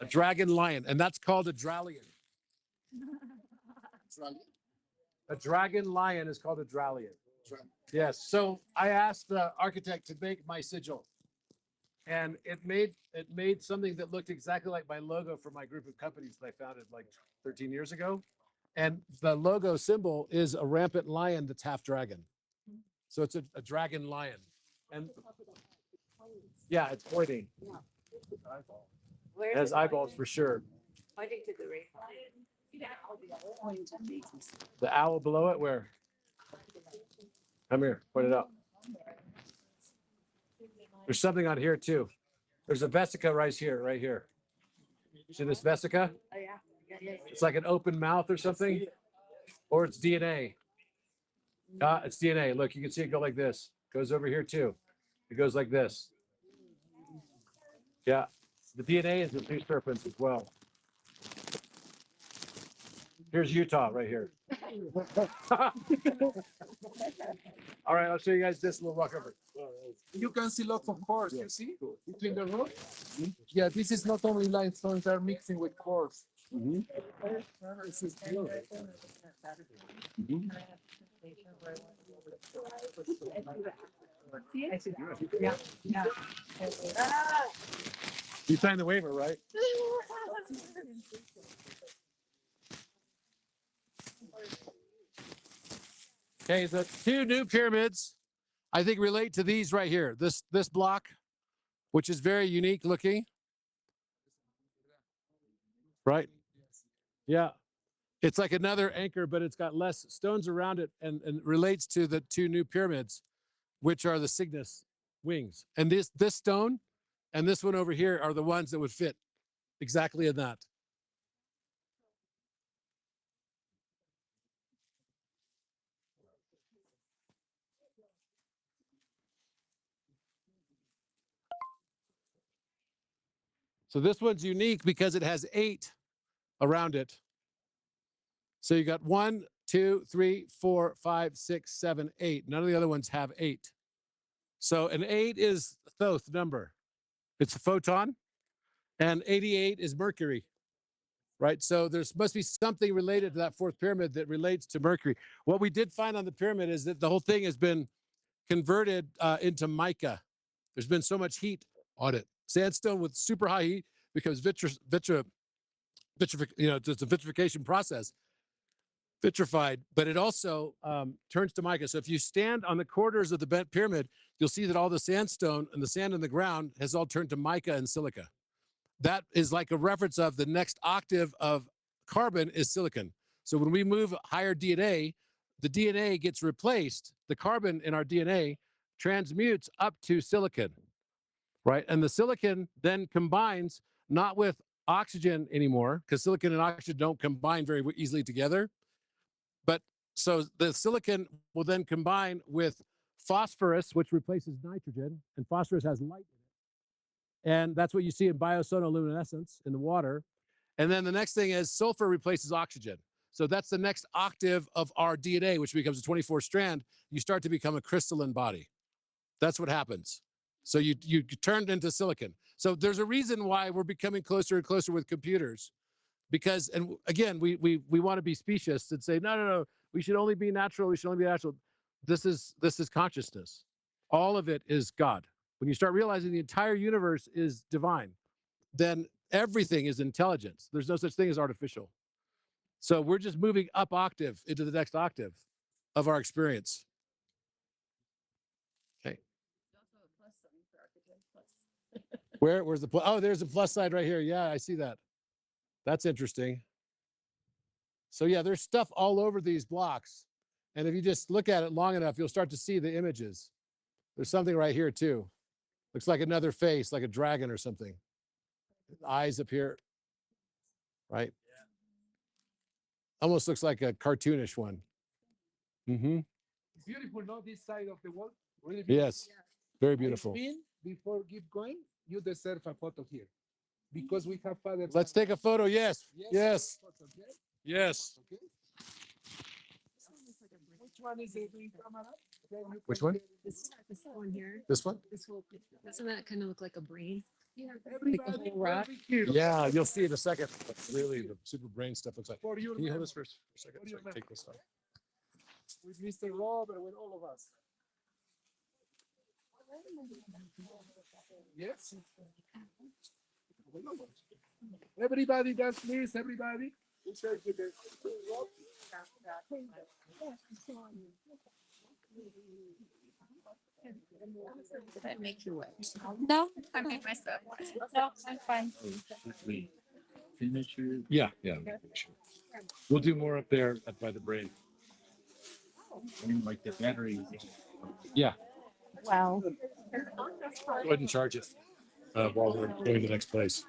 A dragon lion. And that's called a dralion. A dragon lion is called a dralion. Yes. So I asked the architect to make my sigil. And it made something that looked exactly like my logo for my group of companies that I founded like 13 years ago. And the logo symbol is a rampant lion that's half dragon. So it's a dragon lion. And yeah, it's pointing. It has eyeballs for sure. Pointing to the right. The owl below it, where? Come here, point it out. There's something on here too. There's a vesica right here. See this vesica? Oh, yeah. It's like an open mouth or something, or it's DNA. It's DNA. Look, you can see it go like this. Goes over here too. It goes like this. Yeah, the DNA is the 2 serpents as well. Here's Utah right here. All right, I'll show you guys this. We'll walk over. You can see lots of cores, you see, between the rock. Yeah, this is not only limestone, they're mixing with cores. This is beautiful. You signed the waiver, right? Okay, the two new pyramids, I think, relate to these right here. This block, which is very unique looking. Right? Yeah. It's like another anchor, but it's got less stones around it and relates to the two new pyramids, which are the Cygnus wings. And this stone and this one over here are the ones that would fit exactly in that. So this one's unique because it has 8 around it. So you got 1, 2, 3, 4, 5, 6, 7, 8. None of the other ones have 8. So an 8 is Thoth number. It's a photon, and 88 is Mercury. Right? So there must be something related to that fourth pyramid that relates to Mercury. What we did find on the pyramid is that the whole thing has been converted into mica. There's been so much heat on it. Sandstone with super high heat becomes it's a vitrification process, vitrified, but it also turns to mica. So if you stand on the corners of the bent pyramid, you'll see that all the sandstone and the sand in the ground has all turned to mica and silica. That is like a reference of the next octave of carbon is silicon. So when we move higher DNA, the DNA gets replaced. The carbon in our DNA transmutes up to silicon, right? And the silicon then combines not with oxygen anymore, because silicon and oxygen don't combine very easily together. But so the silicon will then combine with phosphorus, which replaces nitrogen, and phosphorus has light in it. And that's what you see in biosonoluminescence in the water. And then the next thing is sulfur replaces oxygen. So that's the next octave of our DNA, which becomes a 24 strand. You start to become a crystalline body. That's what happens. So you turned into silicon. So there's a reason why we're becoming closer and closer with computers, because, and again, we want to be specious and say, no, we should only be natural. We should only be natural. This is consciousness. All of it is God. When you start realizing the entire universe is divine, then everything is intelligence. There's no such thing as artificial. So we're just moving up octave into the next octave of our experience. Okay. Where's the plus? Oh, there's a plus side right here. Yeah, I see that. That's interesting. So yeah, there's stuff all over these blocks. And if you just look at it long enough, you'll start to see the images. There's something right here too. Looks like another face, like a dragon or something. Eyes up here. Right? Almost looks like a cartoonish one. Mm-hmm. Beautiful, no? This side of the wall. Really beautiful. Yes. Very beautiful. Before keep going, you deserve a photo here. Because we have Father. Let's take a photo. Yes. Yes. Photo, okay? Yes. Okay. Which one is the green camera? Which one? This one here. This one? Doesn't that kind of look like a brain? Everybody, whole rock. Yeah, you'll see in a second. What really, the super brain stuff looks like. For your Can you hold memory. this for a second? For So your I can take memory. this off. With Mr. Robert, with all of us. Yes. Everybody does please, everybody. Did I make you wet? No, I made myself wet. No, I'm fine. Yeah. We'll do more up there by the brain. Like the battery. Yeah. Wow. Go ahead and charge it while we're going to the next place.